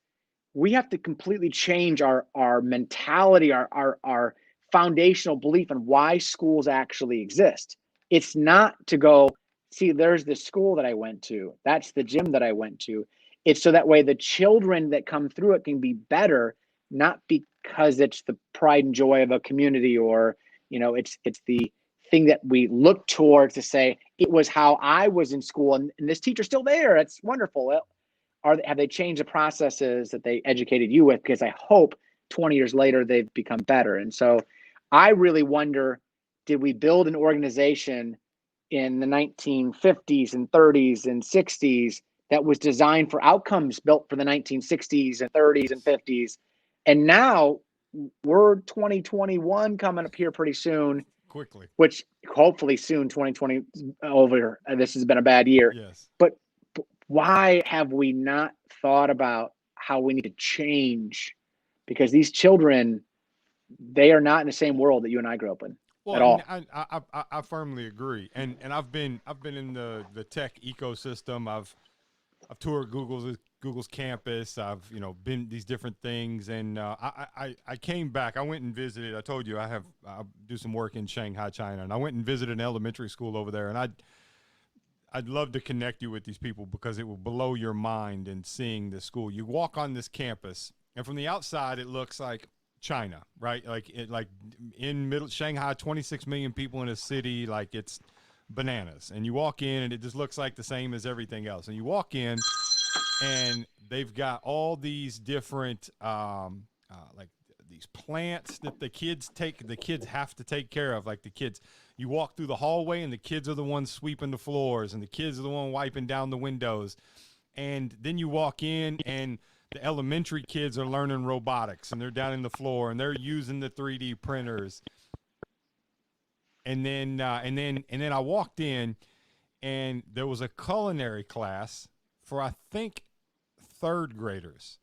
we have to completely change our mentality, our foundational belief in why schools actually exist. It's not to go, see, there's the school that I went to. That's the gym that I went to. It's so that way the children that come through it can be better, not because it's the pride and joy of a community or, it's the thing that we look towards to say, it was how I was in school and this teacher's still there. It's wonderful. Have they changed the processes that they educated you with? Because I hope 20 years later, they've become better. And so I really wonder, did we build an organization in the 1950s and 30s and 60s that was designed for outcomes built for the 1960s and 30s and 50s? And now we're 2021 coming up here pretty soon. Quickly. Which hopefully soon, 2020 over. This has been a bad year. Yes. But why have we not thought about how we need to change? Because these children, they are not in the same world that you and I grew up in at all. I firmly agree. And I've been in the tech ecosystem. I've toured Google's campus. I've been these different things, and I came back. I went and visited. I told you I do some work in Shanghai, China, and I went and visited an elementary school over there. And I'd love to connect you with these people because it will blow your mind in seeing this school. You walk on this campus, and from the outside, it looks like China, right? Like in middle Shanghai, 26 million people in a city, like it's bananas. And you walk in and it just looks like the same as everything else. And you walk in and they've got all these different like these plants that the kids have to take care of. Like the kids, you walk through the hallway and the kids are the ones sweeping the floors and the kids are the one wiping down the windows. And then you walk in and the elementary kids are learning robotics and they're down in the floor and they're using the 3D printers. And then I walked in and there was a culinary class for, I think, third graders.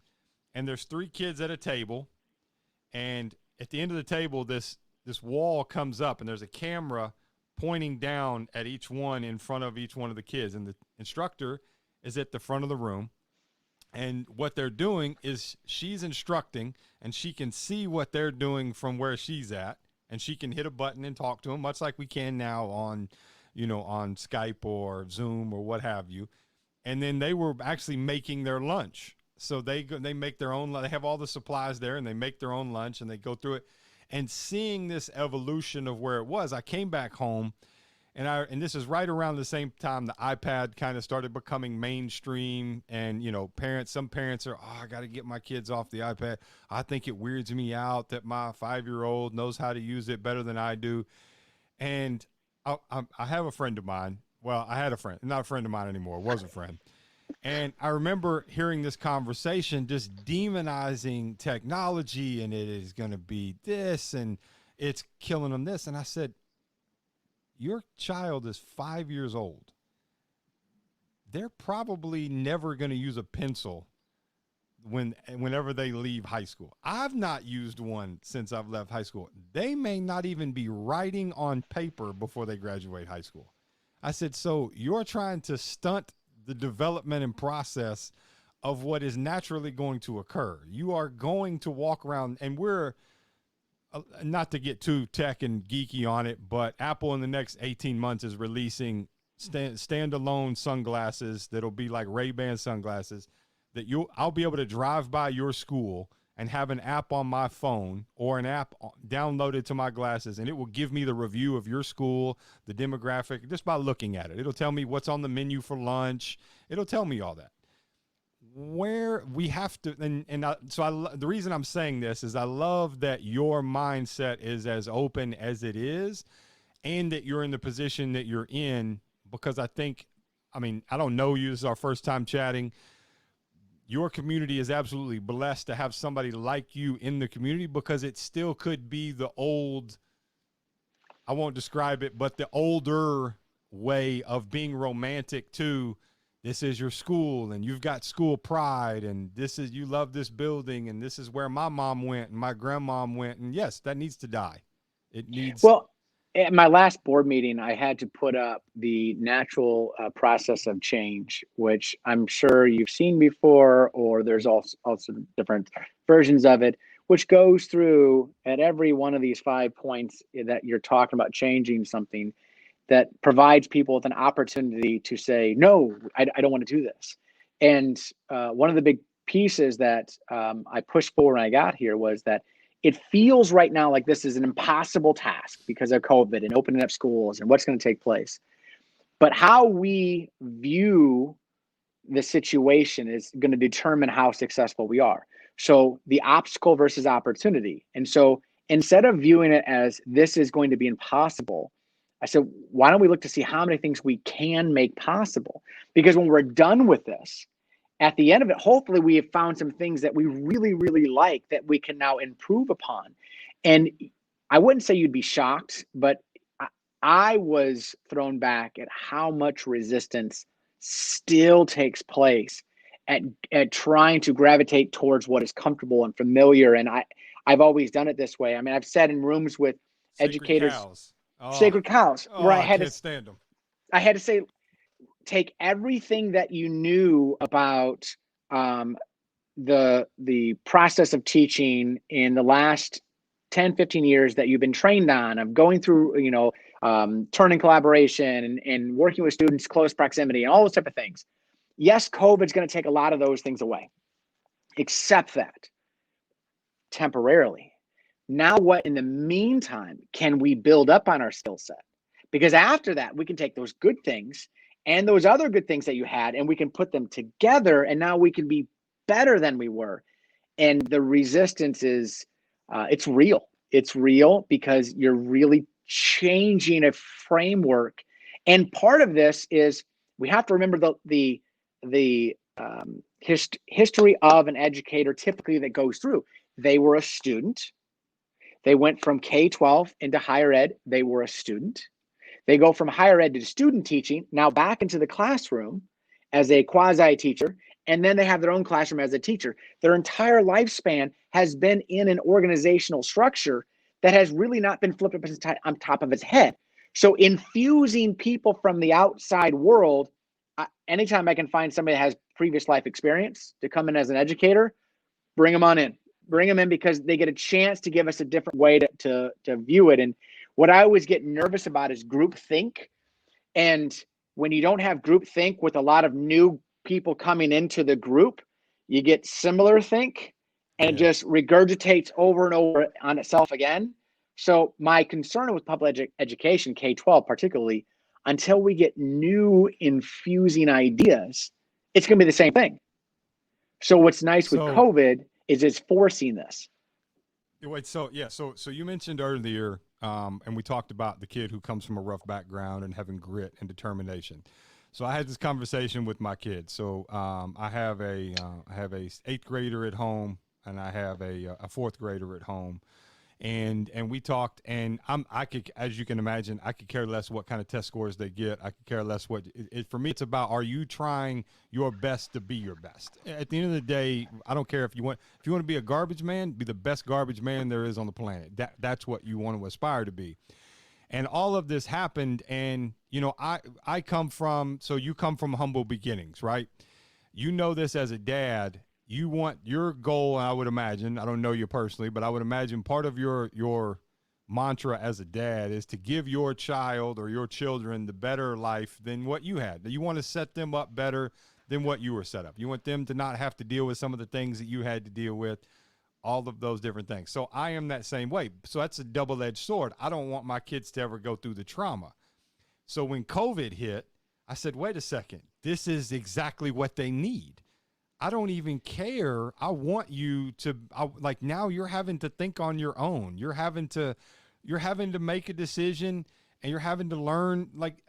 And there's 3 kids at a table. And at the end of the table, this wall comes up and there's a camera pointing down at each one in front of each one of the kids. And the instructor is at the front of the room. And what they're doing is she's instructing and she can see what they're doing from where she's at. And she can hit a button and talk to them, much like we can now on, on Skype or Zoom or what have you. And then they were actually making their lunch. So they make their own, they have all the supplies there and they make their own lunch and they go through it. And seeing this evolution of where it was, I came back home and this is right around the same time the iPad kind of started becoming mainstream. And, some parents are, I got to get my kids off the iPad. I think it weirds me out that my 5-year-old knows how to use it better than I do. And I have a friend of mine. Well, I had a friend, not a friend of mine anymore, was a friend. And I remember hearing this conversation just demonizing technology and it is going to be this and it's killing them this. And I said, your child is 5 years old. They're probably never going to use a pencil whenever they leave high school. I've not used one since I've left high school. They may not even be writing on paper before they graduate high school. I said, so you're trying to stunt the development and process of what is naturally going to occur. You are going to walk around, and we're not to get too tech and geeky on it, but Apple in the next 18 months is releasing standalone sunglasses that'll be like Ray-Ban sunglasses that I'll be able to drive by your school and have an app on my phone or an app downloaded to my glasses, and it will give me the review of your school, the demographic, just by looking at it. It'll tell me what's on the menu for lunch. It'll tell me all that. Where we have to, the reason I'm saying this is I love that your mindset is as open as it is and that you're in the position that you're in, because I don't know you. This is our first time chatting. Your community is absolutely blessed to have somebody like you in the community, because it still could be the old, I won't describe it, but the older way of being romantic to, this is your school and you've got school pride and you love this building and this is where my mom went and my grandmom went. And yes, that needs to die. It needs. Well, at my last board meeting, I had to put up the natural process of change, which I'm sure you've seen before, or there's also different versions of it, which goes through at every one of these 5 points that you're talking about changing something, that provides people with an opportunity to say, no, I don't want to do this. And one of the big pieces that I pushed forward when I got here was that it feels right now like this is an impossible task because of COVID and opening up schools and what's going to take place. But how we view the situation is going to determine how successful we are. So the obstacle versus opportunity. And so instead of viewing it as this is going to be impossible, I said, why don't we look to see how many things we can make possible? Because when we're done with this, at the end of it, hopefully we have found some things that we really, really like that we can now improve upon. And I wouldn't say you'd be shocked, but I was thrown back at how much resistance still takes place at trying to gravitate towards what is comfortable and familiar. And I've always done it this way. I mean, I've sat in rooms with educators. Cows. Sacred cows, where I can't stand them. I had to say, take everything that you knew about the process of teaching in the last 10, 15 years that you've been trained on, of going through, turning collaboration and working with students, close proximity, and all those type of things. Yes, COVID's going to take a lot of those things away, except that temporarily. Now what in the meantime can we build up on our skill set? Because after that, we can take those good things and those other good things that you had, and we can put them together, and now we can be better than we were. And the resistance is, it's real. It's real because you're really changing a framework. And part of this is we have to remember the history of an educator typically that goes through. They were a student. They went from K-12 into higher ed. They were a student. They go from higher ed to student teaching, now back into the classroom as a quasi teacher, and then they have their own classroom as a teacher. Their entire lifespan has been in an organizational structure that has really not been flipped up on top of its head. So infusing people from the outside world, anytime I can find somebody that has previous life experience to come in as an educator, bring them on in. Bring them in because they get a chance to give us a different way to view it. And what I always get nervous about is group think. And when you don't have group think with a lot of new people coming into the group, you get similar think, and it just regurgitates over and over on itself again. So my concern with public education, K-12 particularly, until we get new infusing ideas, it's going to be the same thing. So what's nice with COVID is it's forcing this. Wait, so you mentioned earlier, and we talked about the kid who comes from a rough background and having grit and determination. So I had this conversation with my kids. So I have a 8th grader at home, and I have a 4th grader at home. And we talked, and I could, as you can imagine, I could care less what kind of test scores they get. I could care less what for me, it's about, are you trying your best to be your best? At the end of the day, I don't care if you want to be a garbage man, be the best garbage man there is on the planet. That's what you want to aspire to be. And all of this happened, and I come from, so you come from humble beginnings, right? You know this as a dad. You want your goal, I would imagine, I don't know you personally, but I would imagine part of your mantra as a dad is to give your child or your children the better life than what you had. You want to set them up better than what you were set up. You want them to not have to deal with some of the things that you had to deal with, all of those different things. So I am that same way. So that's a double-edged sword. I don't want my kids to ever go through the trauma. So when COVID hit, I said, wait a second, this is exactly what they need. I don't even care. I want you to, like, now you're having to think on your own. You're having to make a decision, and you're having to learn. Like,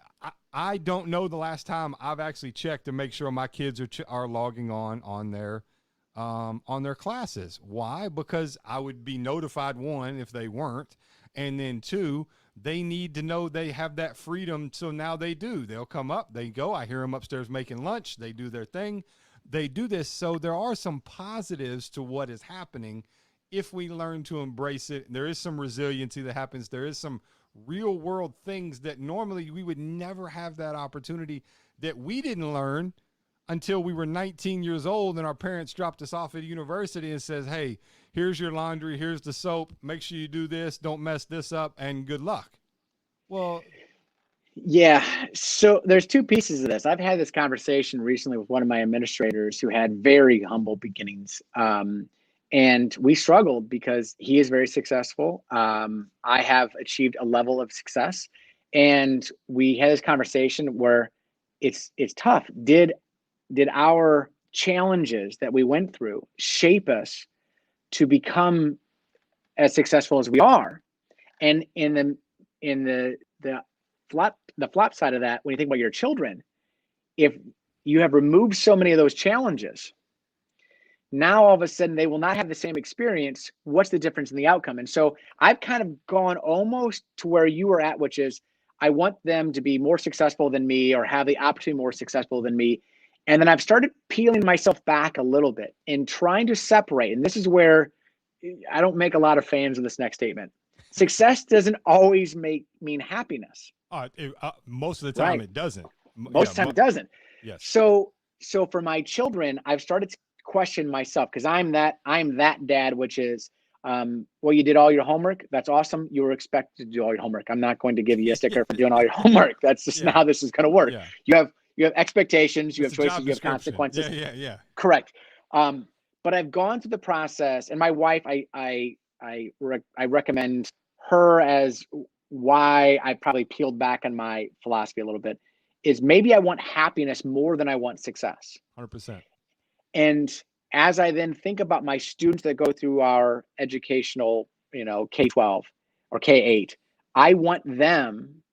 I don't know the last time I've actually checked to make sure my kids are logging on their classes. Why? Because I would be notified, one, if they weren't, and then two, they need to know they have that freedom. So now they do. They'll come up, they go. I hear them upstairs making lunch. They do their thing. They do this. So there are some positives to what is happening if we learn to embrace it. There is some resiliency that happens. There is some real world things that normally we would never have that opportunity, that we didn't learn until we were 19 years old and our parents dropped us off at university and says, hey, here's your laundry, here's the soap, make sure you do this, don't mess this up, and good luck. Well, yeah. So there's two pieces of this. I've had this conversation recently with one of my administrators who had very humble beginnings. And we struggled because he is very successful. I have achieved a level of success. And we had this conversation where it's tough. Did our challenges that we went through shape us to become as successful as we are? And in the flop side of that, when you think about your children, if you have removed so many of those challenges, now all of a sudden they will not have the same experience. What's the difference in the outcome? And so I've kind of gone almost to where you were at, which is I want them to be more successful than me or have the opportunity more successful than me. And then I've started peeling myself back a little bit and trying to separate. And this is where I don't make a lot of fans of this next statement. Success doesn't always mean happiness. Most of the time, right? It doesn't. Most of the time it doesn't. Yes. So for my children, I've started to question myself, because I'm that dad, which is, well, you did all your homework. That's awesome. You were expected to do all your homework. I'm not going to give you a sticker for doing all your homework. That's just not how this is going to work. Yeah. You have expectations, you have choices, you have consequences. Yeah. Correct. But I've gone through the process, and my wife, I I recommend her as why I probably peeled back on my philosophy a little bit is maybe I want happiness more than I want success. 100%. And as I then think about my students that go through our educational, K-12 or K-8, I want them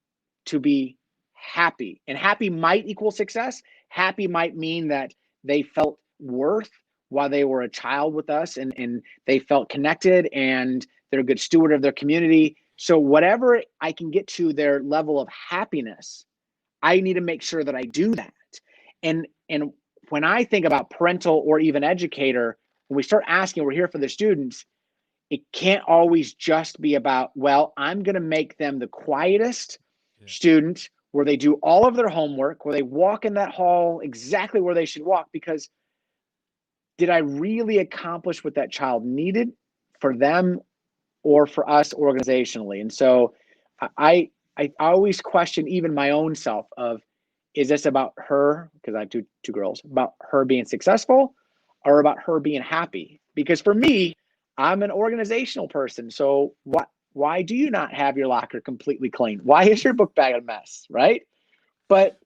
to be happy. And happy might equal success. Happy might mean that they felt worth while they were a child with us, and they felt connected, and they're a good steward of their community. So whatever I can get to their level of happiness, I need to make sure that I do that. And when I think about parental or even educator, when we start asking, we're here for the students, it can't always just be about, well, I'm going to make them the quietest student where they do all of their homework, where they walk in that hall exactly where they should walk, because did I really accomplish what that child needed for them or for us organizationally? And so I always question even my own self of, is this about her, because I have two girls, about her being successful or about her being happy? Because for me, I'm an organizational person. So why do you not have your locker completely clean? Why is your book bag a mess, right? But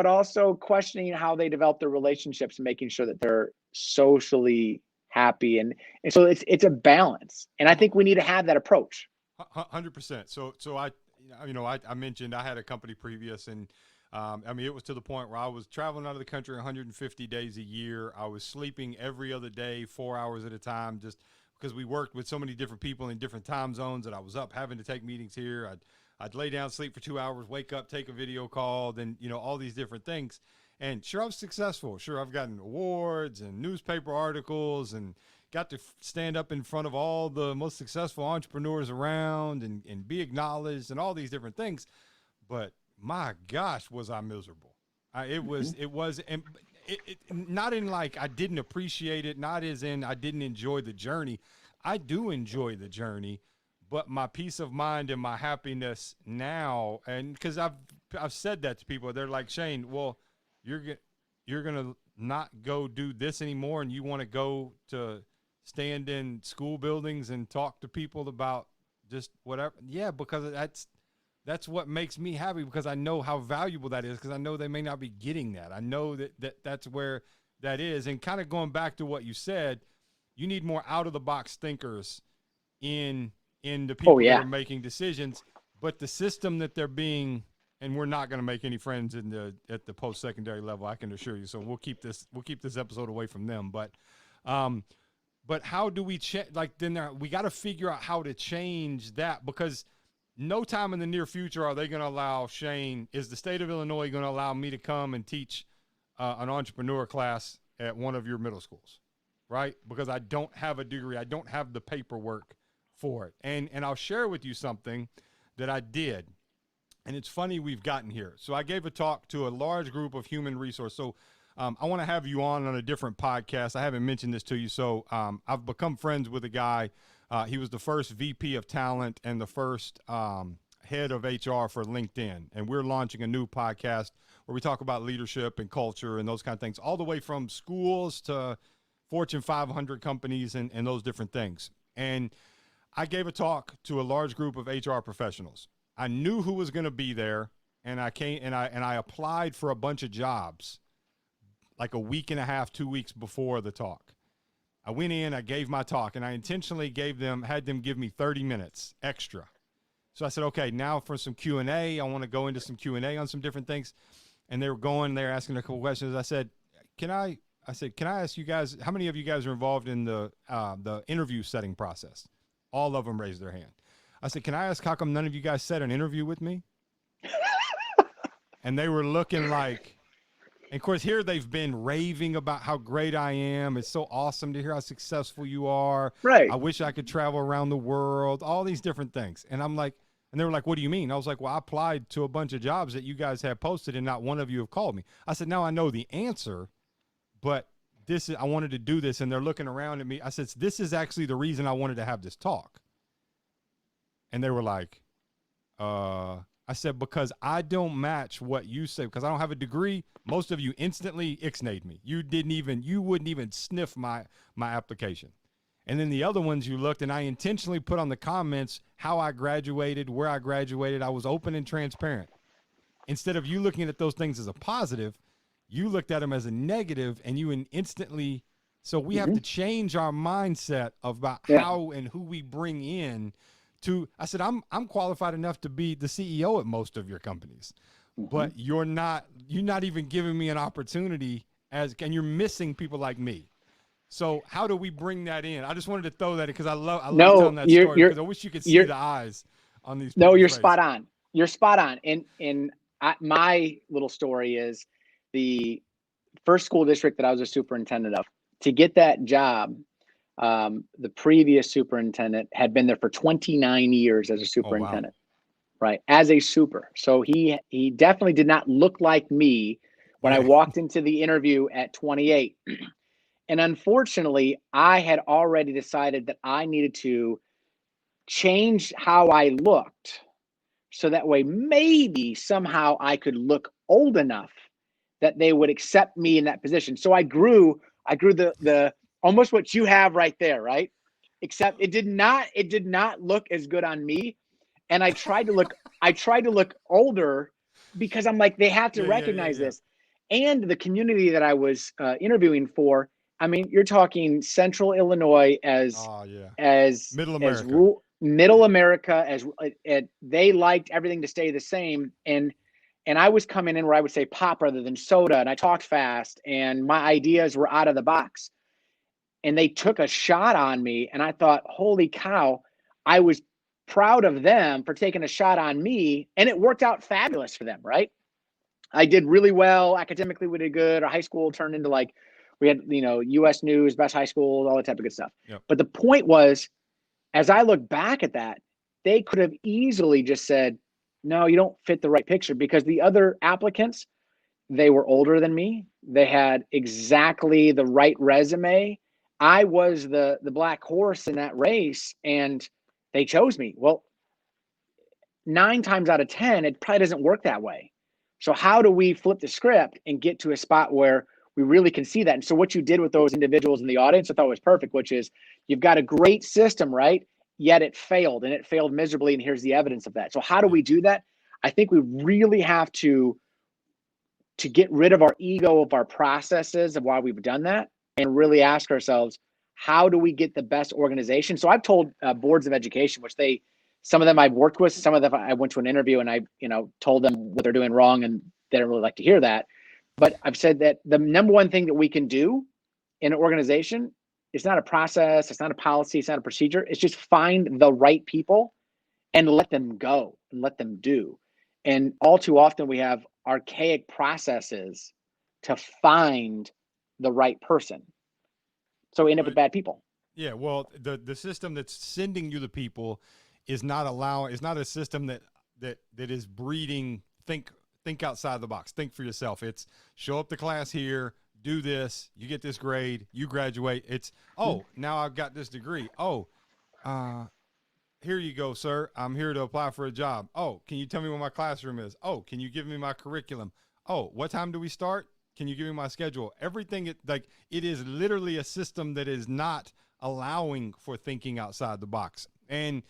also questioning how they develop their relationships and making sure that they're socially happy. And so it's a balance. And I think we need to have that approach. 100%. So I mentioned I had a company previous, and it was to the point where I was traveling out of the country 150 days a year. I was sleeping every other day, 4 hours at a time, just because we worked with so many different people in different time zones that I was up having to take meetings here. I'd lay down, sleep for 2 hours, wake up, take a video call, then, all these different things. And sure, I was successful. Sure, I've gotten awards and newspaper articles and got to stand up in front of all the most successful entrepreneurs around and be acknowledged and all these different things. But my gosh, was I miserable. It was not in like I didn't appreciate it, not as in I didn't enjoy the journey. I do enjoy the journey, but my peace of mind and my happiness now, and because I've said that to people, they're like, Shane, well, you're gonna not go do this anymore, and you want to go to stand in school buildings and talk to people about just whatever. Yeah, because that's what makes me happy, because I know how valuable that is, because I know they may not be getting that. I know that's where that is. And kind of going back to what you said, you need more out-of-the-box thinkers in the people that are making decisions. But the system that they're being, and we're not going to make any friends at the post-secondary level, I can assure you. So we'll keep this episode away from them. But how do we we got to figure out how to change that, because no time in the near future are they going to allow Shane, is the state of Illinois going to allow me to come and teach an entrepreneur class at one of your middle schools, right? Because I don't have a degree. I don't have the paperwork for it. And I'll share with you something that I did. And it's funny we've gotten here. So I gave a talk to a large group of human resource. So I want to have you on a different podcast. I haven't mentioned this to you. So I've become friends with a guy. He was the first VP of talent and the first head of HR for LinkedIn. And we're launching a new podcast where we talk about leadership and culture and those kind of things, all the way from schools to Fortune 500 companies and those different things. And I gave a talk to a large group of HR professionals. I knew who was going to be there, and I came and I applied for a bunch of jobs like a week and a half, 2 weeks before the talk. I went in, I gave my talk, and I intentionally had them give me 30 minutes extra. So I said, okay, now for some Q&A, I want to go into some Q&A on some different things. And they were asking a couple questions. I said, can I ask you guys, how many of you guys are involved in the interview setting process? All of them raised their hand. I said, can I ask how come none of you guys set an interview with me? And they were looking like, and of course, here they've been raving about how great I am. It's so awesome to hear how successful you are. Right. I wish I could travel around the world, all these different things. And I'm like, and they were like, what do you mean? I was like, well, I applied to a bunch of jobs that you guys have posted and not one of you have called me. I said, now I know the answer, but I wanted to do this. And they're looking around at me. I said, this is actually the reason I wanted to have this talk. And they were like, I said, because I don't match what you say, because I don't have a degree. Most of you instantly ixnayed me. You wouldn't even sniff my application. And then the other ones you looked, and I intentionally put on the comments how I graduated, where I graduated. I was open and transparent. Instead of you looking at those things as a positive, you looked at them as a negative, and you instantly. So we have to change our mindset about how and who we bring in. I said, I'm qualified enough to be the CEO at most of your companies, but you're not even giving me an opportunity and you're missing people like me. So how do we bring that in? I just wanted to throw that in because I love telling that story because I wish you could see the eyes on these people. No, you're spot on. You're spot on. And my little story is the first school district that I was a superintendent of. To get that job, the previous superintendent had been there for 29 years as a superintendent, right? As a super. So he definitely did not look like me when I walked into the interview at 28. And unfortunately, I had already decided that I needed to change how I looked so that way maybe somehow I could look old enough that they would accept me in that position. So I grew the almost what you have right there, right? Except it did not look as good on me. And I tried to look older because I'm like, they have to recognize this. And the community that I was interviewing for, I mean, you're talking Central Illinois as Middle America. Middle America, as they liked everything to stay the same. And I was coming in where I would say pop rather than soda, and I talked fast, and my ideas were out of the box. And they took a shot on me, and I thought, holy cow, I was proud of them for taking a shot on me, and it worked out fabulous for them, right? I did really well. Academically, we did good. Our high school turned into we had, U.S. News, best high schools, all that type of good stuff. Yep. But the point was, as I look back at that, they could have easily just said, no, you don't fit the right picture, because the other applicants, they were older than me. They had exactly the right resume. I was the black horse in that race, and they chose me. Well, 9 times out of 10, it probably doesn't work that way. So how do we flip the script and get to a spot where we really can see that? And so what you did with those individuals in the audience, I thought was perfect, which is you've got a great system, right? Yet it failed, and it failed miserably. And here's the evidence of that. So how do we do that? I think we really have to get rid of our ego of our processes of why we've done that, and really ask ourselves, how do we get the best organization? So I've told boards of education, which some of them I've worked with, some of them I went to an interview and I, told them what they're doing wrong, and they don't really like to hear that. But I've said that the number one thing that we can do in an organization, it's not a process, it's not a policy, it's not a procedure. It's just find the right people and let them go and let them do. And all too often we have archaic processes to find the right person. So we end up with bad people. Yeah, well, the system that's sending you the people is not a system that is breeding think outside the box, think for yourself. It's show up to class here, do this, you get this grade, you graduate. It's now I've got this degree. Here you go, sir. I'm here to apply for a job. Oh, can you tell me where my classroom is? Oh, can you give me my curriculum? Oh, what time do we start? Can you give me my schedule? Everything it is literally a system that is not allowing for thinking outside the box. And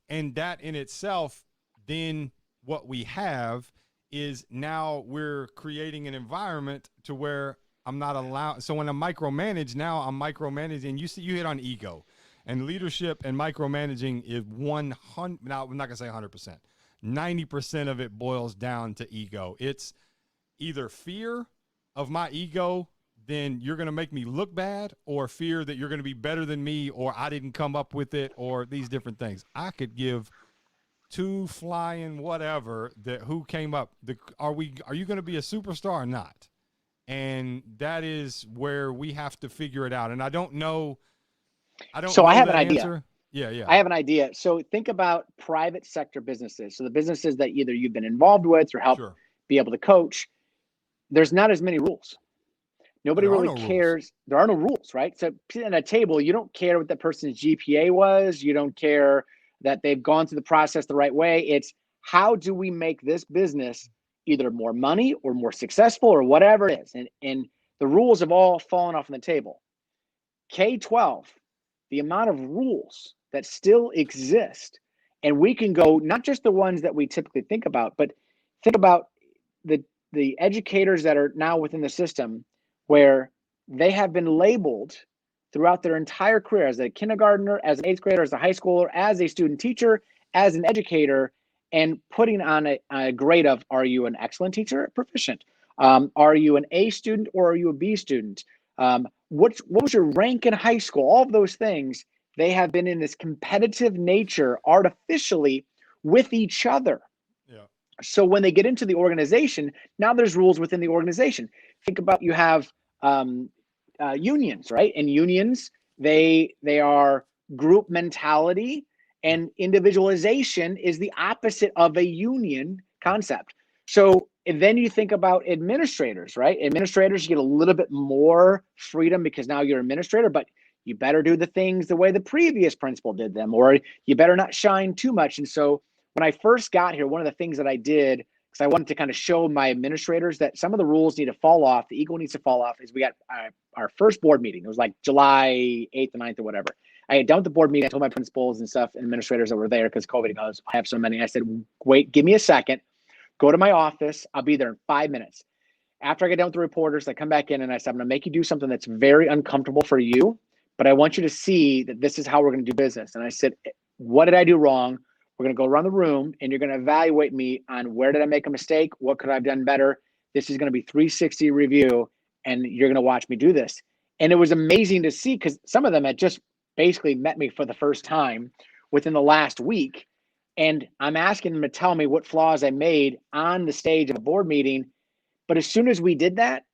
that in itself, then what we have is now we're creating an environment to where I'm not allowed. So when I'm micromanaged, now I'm micromanaging. You hit on ego, and leadership and micromanaging is 100. Now I'm not gonna say 100%. 90% of it boils down to ego. It's either fear of my ego, then you're going to make me look bad, or fear that you're going to be better than me, or I didn't come up with it, or these different things. I could give two flying whatever that who came up. Are you going to be a superstar or not? And that is where we have to figure it out. And I don't know. I have an idea. Yeah. I have an idea. So think about private sector businesses. So the businesses that either you've been involved with or helped be able to coach. There's not as many rules. Nobody really cares. There are no rules, right? So sitting at a table, you don't care what that person's GPA was. You don't care that they've gone through the process the right way. It's how do we make this business either more money or more successful or whatever it is. And the rules have all fallen off on the table. K-12, the amount of rules that still exist, and we can go not just the ones that we typically think about, but think about the educators that are now within the system where they have been labeled throughout their entire career as a kindergartner, as an eighth grader, as a high schooler, as a student teacher, as an educator, and putting on a grade of, are you an excellent teacher, proficient? Are you an A student or are you a B student? What was your rank in high school? All of those things, they have been in this competitive nature artificially with each other. Yeah. So when they get into the organization, now there's rules within the organization. Think about, you have unions, right? And unions, they are group mentality, and individualization is the opposite of a union concept. So and then you think about administrators, right? Administrators get a little bit more freedom because now you're an administrator, but you better do the things the way the previous principal did them, or you better not shine too much. And so when I first got here, one of the things that I did, because I wanted to kind of show my administrators that some of the rules need to fall off, the ego needs to fall off, is we got our first board meeting. It was like July 8th or 9th or whatever. I had done the board meeting. I told my principals and stuff and administrators that were there because COVID goes, I have so many. I said, wait, give me a second. Go to my office. I'll be there in 5 minutes. After I get done with the reporters, I come back in and I said, I'm going to make you do something that's very uncomfortable for you, but I want you to see that this is how we're going to do business. And I said, what did I do wrong? We're going to go around the room and you're going to evaluate me on where did I make a mistake? What could I have done better? This is going to be 360 review and you're going to watch me do this. And it was amazing to see because some of them had just basically met me for the first time within the last week. And I'm asking them to tell me what flaws I made on the stage of a board meeting. But as soon as we did that,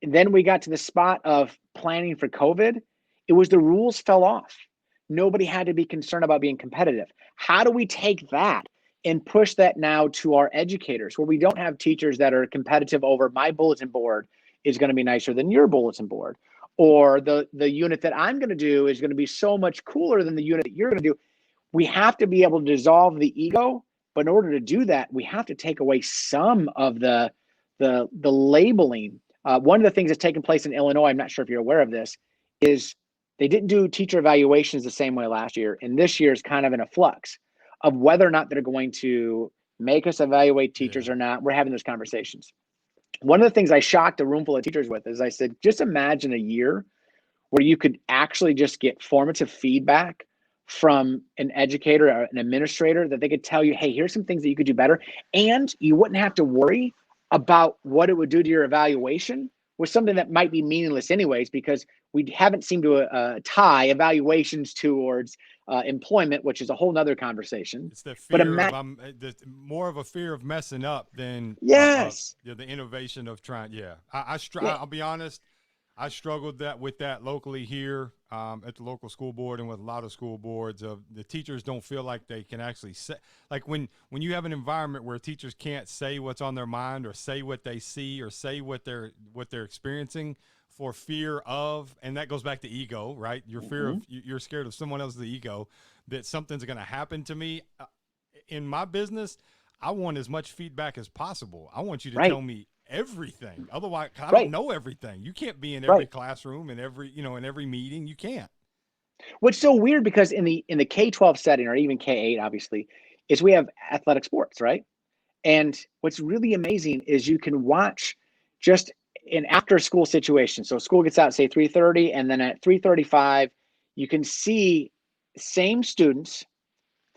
then we got to the spot of planning for COVID. It was the rules fell off. Nobody had to be concerned about being competitive. How do we take that and push that now to our educators where we don't have teachers that are competitive over my bulletin board is going to be nicer than your bulletin board, or the unit that I'm going to do is going to be so much cooler than the unit that you're going to do. We have to be able to dissolve the ego, but in order to do that, we have to take away some of the labeling. One of the things that's taken place in Illinois, I'm not sure if you're aware of this, is they didn't do teacher evaluations the same way last year. And this year is kind of in a flux of whether or not they're going to make us evaluate teachers or not. We're having those conversations. One of the things I shocked a room full of teachers with is I said, just imagine a year where you could actually just get formative feedback from an educator or an administrator that they could tell you, hey, here's some things that you could do better. And you wouldn't have to worry about what it would do to your evaluation with something that might be meaningless anyways, because we haven't seemed to tie evaluations towards employment, which is a whole nother conversation. It's the fear of more of a fear of messing up than the innovation of trying. Yeah, I'll be honest. I struggled with that locally here at the local school board and with a lot of school boards. Of the teachers don't feel like they can actually say, like when you have an environment where teachers can't say what's on their mind or say what they see or say what they're experiencing for fear of, and that goes back to ego, right? Your fear of, you're scared of someone else's ego, that something's going to happen to me. In my business, I want as much feedback as possible. I want you to tell me everything. Otherwise, I don't know everything. You can't be in every classroom and in every meeting. You can't. What's so weird, because in the K-12 setting, or even K-8, obviously, is we have athletic sports, right? And what's really amazing is you can watch just in after school situation. So school gets out, say 3:30, and then at 3:35, you can see same students,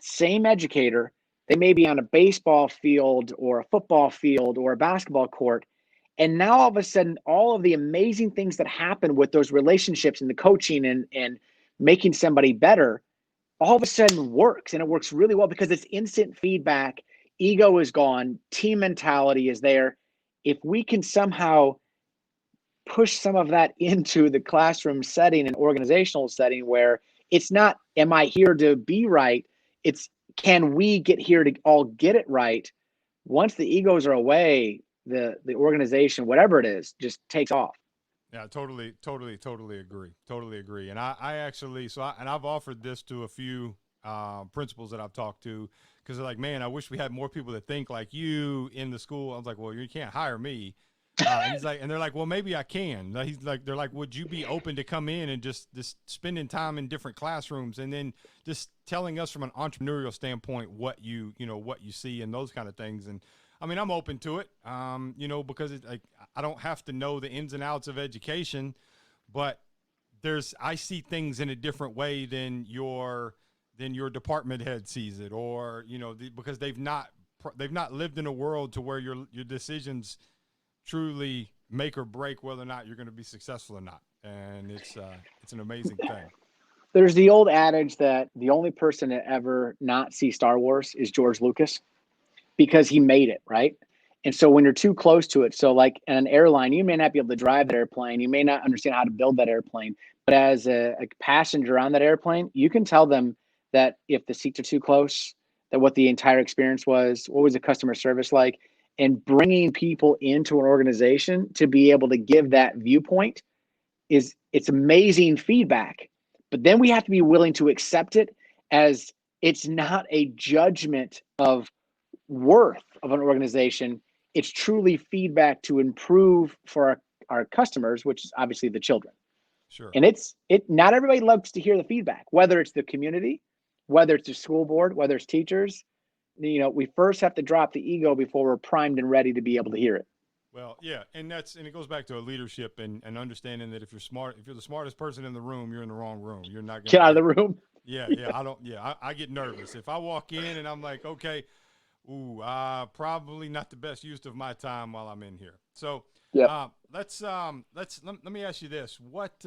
same educator. They may be on a baseball field or a football field or a basketball court. And now all of a sudden, all of the amazing things that happen with those relationships and the coaching and making somebody better, all of a sudden works. And it works really well because it's instant feedback. Ego is gone. Team mentality is there. If we can somehow push some of that into the classroom setting and organizational setting where it's not, am I here to be right? It's, can we get here to all get it right? Once the egos are away, the organization, whatever it is, just takes off. Yeah, totally agree. Totally agree. And I actually, and I've offered this to a few principals that I've talked to, because they're like, man, I wish we had more people that think like you in the school. I was like, well, you can't hire me. And he's like, and they're like, well, maybe I can. He's like, they're like, would you be open to come in and just spending time in different classrooms and then just telling us from an entrepreneurial standpoint what you see and those kind of things. And I mean, I'm open to it, because like I don't have to know the ins and outs of education, but I see things in a different way than your department head sees it, or because they've not lived in a world to where your decisions truly make or break whether or not you're going to be successful or not. And it's an amazing thing. There's the old adage that the only person to ever not see Star Wars is George Lucas, because he made it, right? And so when you're too close to it, so like in an airline, you may not be able to drive that airplane, you may not understand how to build that airplane, but as a passenger on that airplane, you can tell them that if the seats are too close, that what the entire experience was, what was the customer service like, and bringing people into an organization to be able to give that viewpoint it's amazing feedback. But then we have to be willing to accept it as it's not a judgment of worth of an organization. It's truly feedback to improve for our customers, which is obviously the children. Sure. And not everybody loves to hear the feedback, whether it's the community, whether it's the school board, whether it's teachers. We first have to drop the ego before we're primed and ready to be able to hear it. Well, yeah, and it goes back to a leadership and understanding that if you're the smartest person in the room, you're in the wrong room. You're not going to get out of the room. Yeah. I get nervous if I walk in and I'm like, okay, probably not the best use of my time while I'm in here. So, yeah. Let me ask you this: what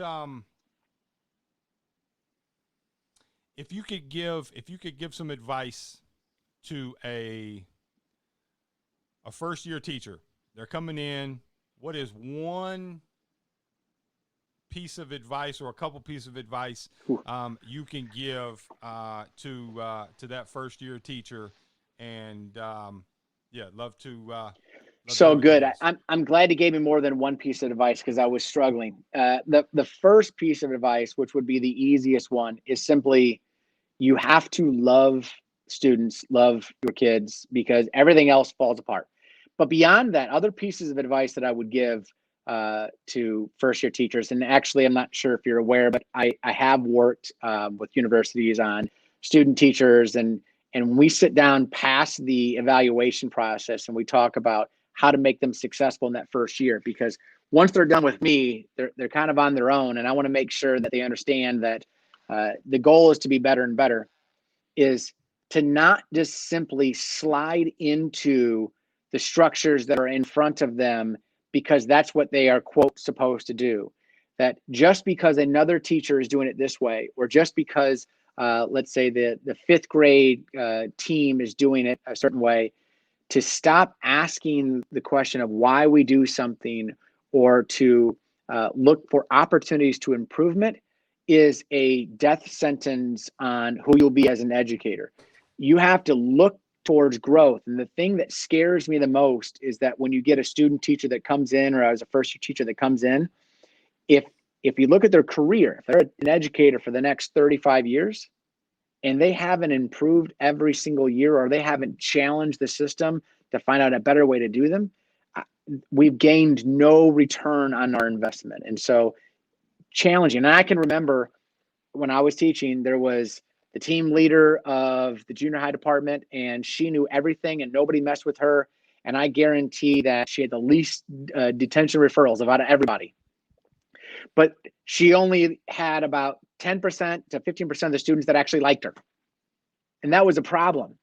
if you could give some advice to a first year teacher? They're coming in. What is one piece of advice or a couple pieces of advice you can give to that first year teacher? And love to. So good. I'm glad you gave me more than one piece of advice because I was struggling. The first piece of advice, which would be the easiest one, is simply you have to love students, love your kids, because everything else falls apart. But beyond that, other pieces of advice that I would give to first year teachers, and actually, I'm not sure if you're aware, but I have worked with universities on student teachers, and we sit down past the evaluation process and we talk about how to make them successful in that first year, because once they're done with me, they're kind of on their own, and I want to make sure that they understand that the goal is to be better and better, is to not just simply slide into the structures that are in front of them because that's what they are, quote, supposed to do. That just because another teacher is doing it this way, or just because, let's say the fifth grade team is doing it a certain way, to stop asking the question of why we do something, or to look for opportunities to improvement, is a death sentence on who you'll be as an educator. You have to look towards growth. And the thing that scares me the most is that when you get a student teacher that comes in, or as a first year teacher that comes in, if you look at their career, if they're an educator for the next 35 years and they haven't improved every single year, or they haven't challenged the system to find out a better way to do them, we've gained no return on our investment. And so challenging. And I can remember when I was teaching, there was the team leader of the junior high department, and she knew everything and nobody messed with her. And I guarantee that she had the least detention referrals out of everybody. But she only had about 10% to 15% of the students that actually liked her. And that was a problem.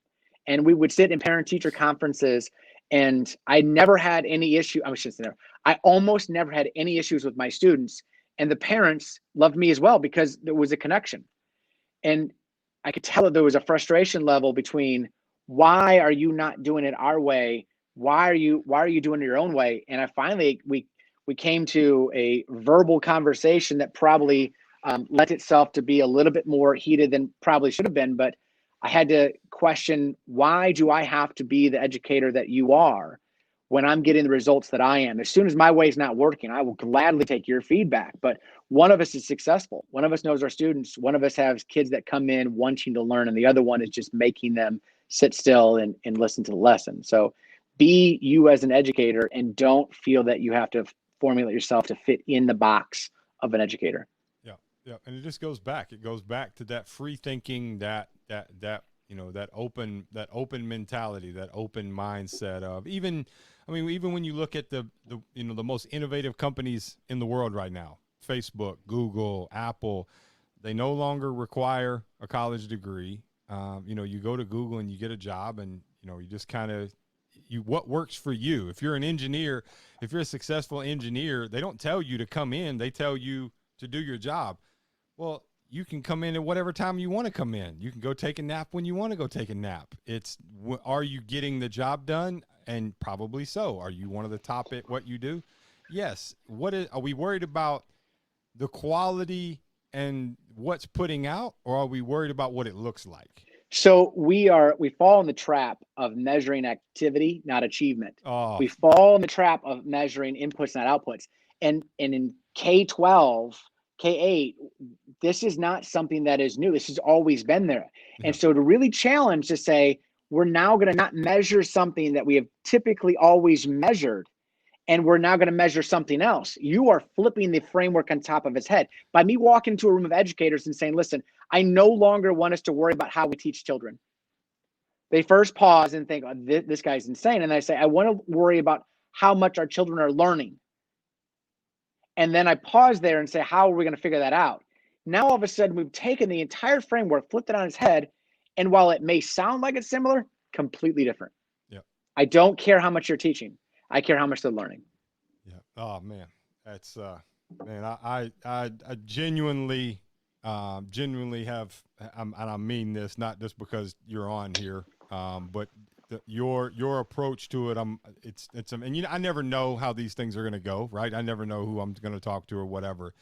And we would sit in parent-teacher conferences, and I never had any issue. I almost never had any issues with my students. And the parents loved me as well because there was a connection. And I could tell that there was a frustration level between, why are you not doing it our way? Why are you doing it your own way? And I finally, we came to a verbal conversation that probably lent itself to be a little bit more heated than probably should have been. But I had to question, why do I have to be the educator that you are when I'm getting the results that I am? As soon as my way is not working, I will gladly take your feedback. But one of us is successful. One of us knows our students. One of us has kids that come in wanting to learn, and the other one is just making them sit still and listen to the lesson. So be you as an educator and don't feel that you have to formulate yourself to fit in the box of an educator. Yeah. Yeah. And it just goes back. It goes back to that free thinking, that open mentality, that open mindset of even when you look at the most innovative companies in the world right now, Facebook, Google, Apple, they no longer require a college degree. You go to Google and you get a job, and you just kind of what works for you. If you're an engineer, if you're a successful engineer, they don't tell you to come in, they tell you to do your job. Well, you can come in at whatever time you want to come in. You can go take a nap when you want to go take a nap. Are you getting the job done? And probably so. Are you one of the top at what you do? Yes. Are we worried about the quality and what's putting out, or are we worried about what it looks like? So we fall in the trap of measuring activity, not achievement. Oh. We fall in the trap of measuring inputs, not outputs. And in K-12, K-8, this is not something that is new. This has always been there. Yeah. And so to really challenge to say, we're now going to not measure something that we have typically always measured, and we're now going to measure something else. You are flipping the framework on top of its head. By me walking into a room of educators and saying, listen, I no longer want us to worry about how we teach children. They first pause and think, oh, this guy's insane. And I say, I want to worry about how much our children are learning. And then I pause there and say, how are we going to figure that out? Now, all of a sudden, we've taken the entire framework, flipped it on its head. And while it may sound like it's similar, completely different. Yep. I don't care how much you're teaching. I care how much they're learning. Yeah. Oh man, that's man. I genuinely have, and I mean this not just because you're on here, but your approach to it. And I never know how these things are going to go, right? I never know who I'm going to talk to or whatever.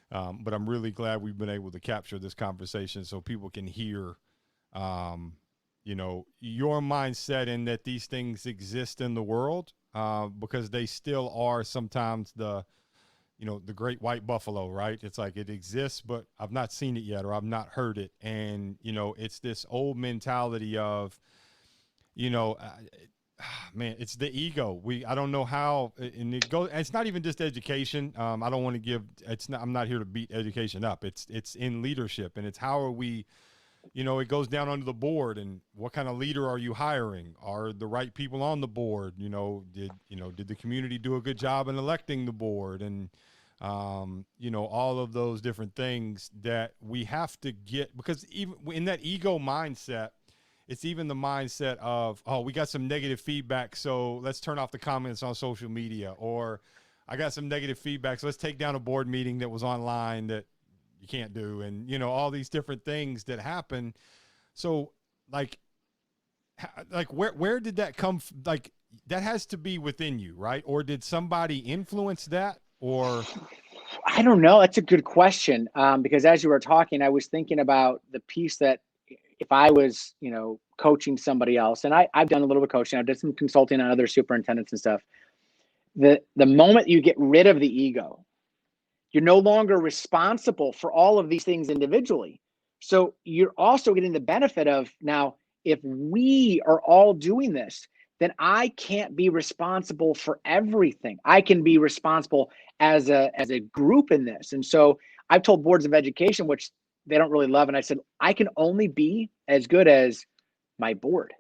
But I'm really glad we've been able to capture this conversation so people can hear, your mindset, and that these things exist in the world, because they still are sometimes the great white buffalo, right? It's like it exists, but I've not seen it yet, or I've not heard it. And, it's this old mentality of, man, it's the ego. I don't know how, and it's not even just education. I don't want to I'm not here to beat education up. It's in leadership, and it's how are we, it goes down under the board, and what kind of leader are you hiring? Are the right people on the board? Did the community do a good job in electing the board? And, all of those different things that we have to get, because even in that ego mindset, it's even the mindset of, oh, we got some negative feedback, so let's turn off the comments on social media. Or I got some negative feedback, so let's take down a board meeting that was online that you can't do. And, all these different things that happen. So like where did that come from? Like, that has to be within you, right? Or did somebody influence that? Or I don't know. That's a good question. Because as you were talking, I was thinking about the piece that if I was, coaching somebody else, and I've done a little bit of coaching, I've done some consulting on other superintendents and stuff. The moment you get rid of the ego, you're no longer responsible for all of these things individually. So you're also getting the benefit of, now, if we are all doing this, then I can't be responsible for everything. I can be responsible as a group in this. And so I've told boards of education, which they don't really love, and I said, I can only be as good as my board,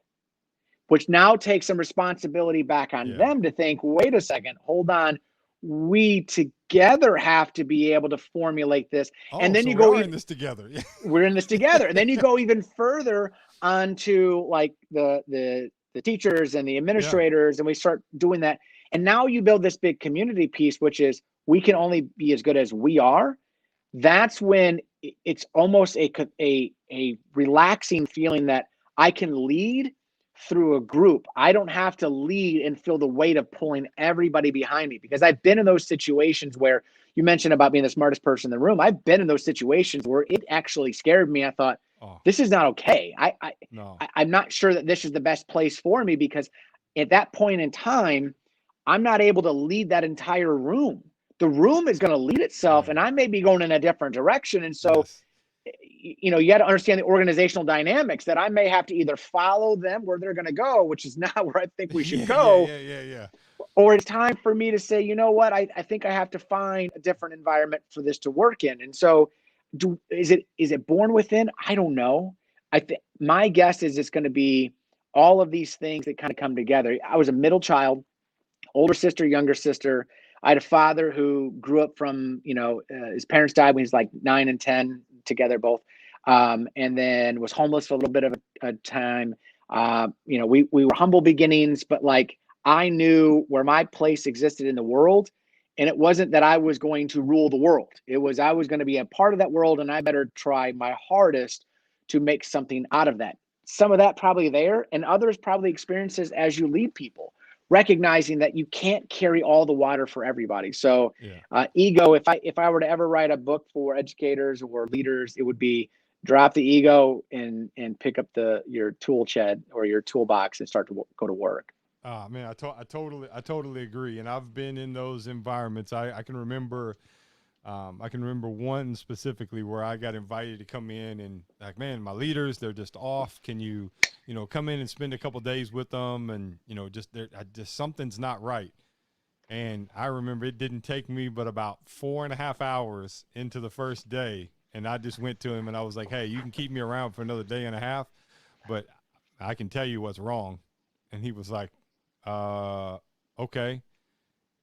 which now takes some responsibility back on them to think, wait a second, hold on. We together have to be able to formulate this. And then so you go in this together. We're in this together. And then you go even further onto like the teachers and the administrators, and we start doing that. And now you build this big community piece, which is we can only be as good as we are. That's when it's almost a relaxing feeling that I can lead through a group. I don't have to lead and feel the weight of pulling everybody behind me, because I've been in those situations where you mentioned about being the smartest person in the room. I've been in those situations where it actually scared me. I thought, this is not okay. I'm not sure that this is the best place for me, because at that point in time, I'm not able to lead that entire room. The room is going to lead itself, and I may be going in a different direction. And so you know, you got to understand the organizational dynamics that I may have to either follow them where they're going to go, which is not where I think we should go, Yeah. or it's time for me to say, you know what, I think I have to find a different environment for this to work in. And so is it born within? I don't know. I think my guess is it's going to be all of these things that kind of come together. I was a middle child, older sister, younger sister. I had a father who grew up from, you know, his parents died when he was like 9 and 10 together, both. And then was homeless for a little bit of a time. You know, we were humble beginnings, but like I knew where my place existed in the world. And it wasn't that I was going to rule the world. It was, I was going to be a part of that world, and I better try my hardest to make something out of that. Some of that probably there, and others probably experiences as you lead people, recognizing that you can't carry all the water for everybody. So ego, if I were to ever write a book for educators or leaders, it would be drop the ego and pick up your tool shed or your toolbox and start to go to work. Oh man, I totally agree. And I've been in those environments. I can remember one specifically where I got invited to come in, and like, man, my leaders, they're just off. Can you come in and spend a couple of days with them? And, just something's not right. And I remember it didn't take me but about 4.5 hours into the first day. And I just went to him and I was like, hey, you can keep me around for another day and a half, but I can tell you what's wrong. And he was like, okay.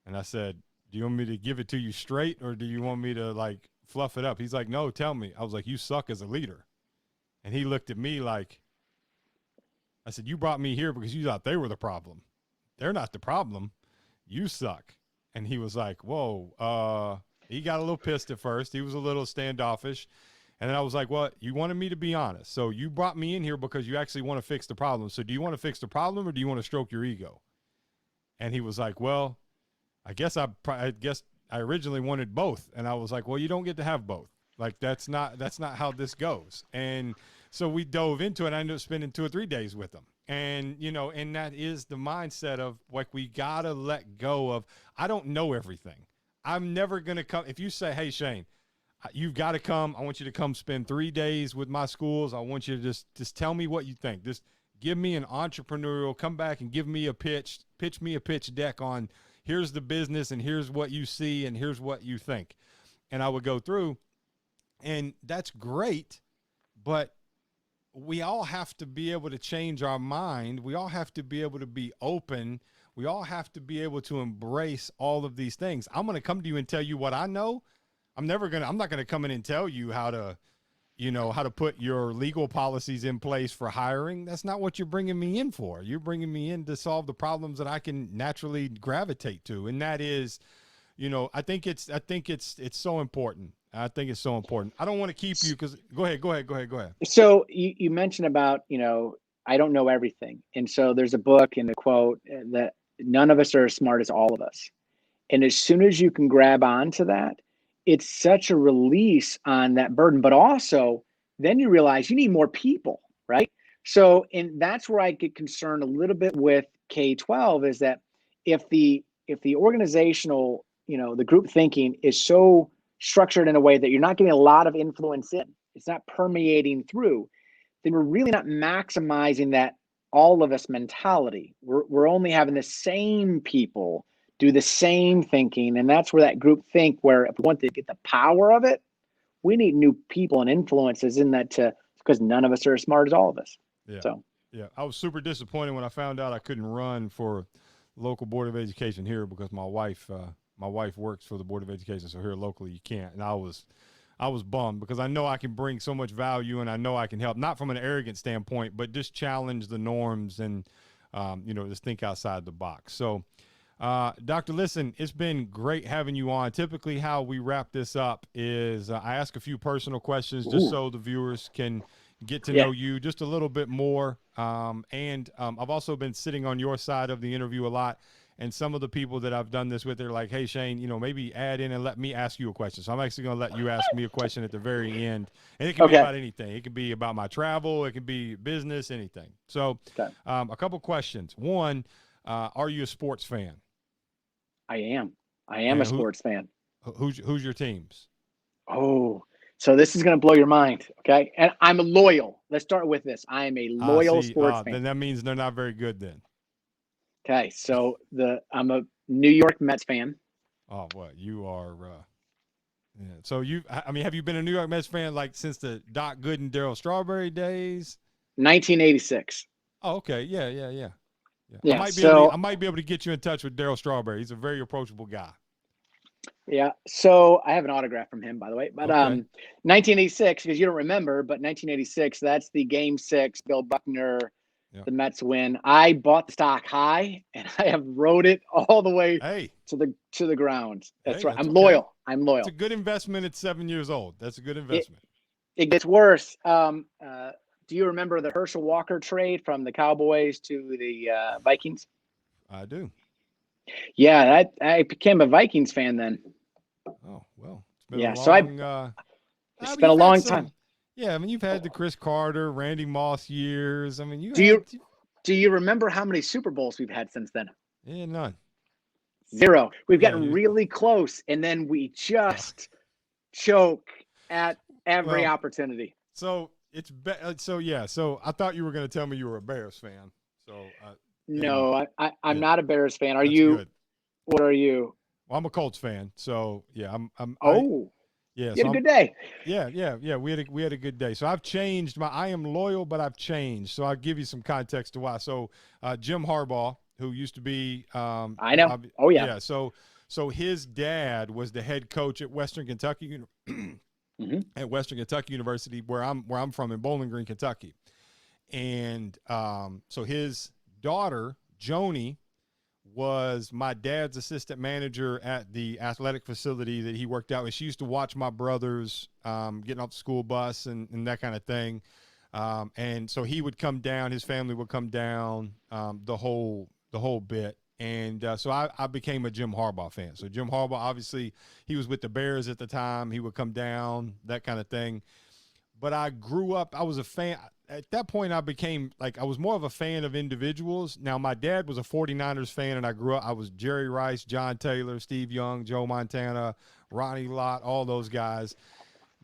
And I said, do you want me to give it to you straight, or do you want me to like fluff it up? He's like, no, tell me. I was like, you suck as a leader. And he looked at me like, I said, you brought me here because you thought they were the problem. They're not the problem. You suck. And he was like, whoa. He got a little pissed at first. He was a little standoffish. And then I was like, well, you wanted me to be honest. So you brought me in here because you actually want to fix the problem. So do you want to fix the problem, or do you want to stroke your ego? And he was like, well, I guess I originally wanted both. And I was like, well, you don't get to have both. Like, that's not how this goes. And so we dove into it. I ended up spending 2 or 3 days with him. And, and that is the mindset of like, we got to let go of, I don't know everything. I'm never going to come. If you say, hey, Shane, you've got to come. I want you to come spend 3 days with my schools. I want you to just tell me what you think. Just give me an entrepreneurial, come back and give me a pitch me a pitch deck on, here's the business and here's what you see and here's what you think. And I would go through, and that's great, but we all have to be able to change our mind. We all have to be able to be open. We all have to be able to embrace all of these things. I'm going to come to you and tell you what I know. I'm not going to come in and tell you how to put your legal policies in place for hiring. That's not what you're bringing me in for. You're bringing me in to solve the problems that I can naturally gravitate to. And that is, I think it's so important. I think it's so important. I don't want to keep you because go ahead. So you mentioned about, I don't know everything. And so there's a book and a quote that none of us are as smart as all of us. And as soon as you can grab onto that, it's such a release on that burden, but also then you realize you need more people, right? So, and that's where I get concerned a little bit with K-12 is that if the organizational, the group thinking is so structured in a way that you're not getting a lot of influence in, it's not permeating through, then we're really not maximizing that all of us mentality. We're only having the same people do the same thinking. And that's where that group think, where if we want to get the power of it, we need new people and influences in that because none of us are as smart as all of us. Yeah. So, yeah. I was super disappointed when I found out I couldn't run for local board of education here because my wife works for the board of education. So here locally you can't. And I was bummed because I know I can bring so much value and I know I can help, not from an arrogant standpoint, but just challenge the norms and, just think outside the box. So, Doctor, listen, it's been great having you on. Typically how we wrap this up is I ask a few personal questions just so the viewers can get to know you just a little bit more. And I've also been sitting on your side of the interview a lot. And some of the people that I've done this with, they're like, hey, Shane, maybe add in and let me ask you a question. So I'm actually going to let you ask me a question at the very end. And it can be about anything. It can be about my travel. It can be business, anything. So a couple questions. One, are you a sports fan? I am a sports fan. Who's your teams? Oh, So this is going to blow your mind. Okay. And I'm loyal. Let's start with this. I am a loyal See, sports fan. then that means they're not very good then. Okay. So I'm a New York Mets fan. Oh, what you are. Yeah. So have you been a New York Mets fan like since the Doc Gooden, Darryl Strawberry days? 1986. Oh, okay. Yeah. Yeah. I might be able to get you in touch with Darryl Strawberry. He's a very approachable guy. Yeah. So I have an autograph from him, by the way. But Okay. 1986, because you don't remember, but 1986, that's the Game 6, Bill Buckner, Yep. the Mets win. I bought the stock high, and I have rode it all the way to the ground. That's right. I'm loyal. I'm loyal. It's a good investment at 7 years old. That's a good investment. It gets worse. Do you remember the Herschel Walker trade from the Cowboys to the Vikings? I do. Yeah, I became a Vikings fan then. Oh, well, it's been a long, it's been a long time. Yeah, I mean, you've had the Chris Carter, Randy Moss years. I mean, do you remember how many Super Bowls we've had since then? Yeah, none. 0. We've gotten really close, and then we just choke at every opportunity. So it's So I thought you were going to tell me you were a Bears fan. So no, I'm not a Bears fan. Are you? Good. What are you? Well, I'm a Colts fan. So yeah, you had a good day. Yeah. We had a good day. So I've changed I am loyal, but I've changed. So I'll give you some context to why. So Jim Harbaugh, who used to be, I know. Yeah. So his dad was the head coach at Western Kentucky, at Western Kentucky University, where I'm from in Bowling Green, Kentucky, and so his daughter Joni was my dad's assistant manager at the athletic facility that he worked out. And she used to watch my brothers getting off the school bus and that kind of thing. And so he would come down, his family would come down the whole bit. And so I became a Jim Harbaugh fan. So Jim Harbaugh, obviously, he was with the Bears at the time. He would come down, that kind of thing. But I grew up, I was a fan. At that point, I was more of a fan of individuals. Now, my dad was a 49ers fan, and I was Jerry Rice, John Taylor, Steve Young, Joe Montana, Ronnie Lott, all those guys.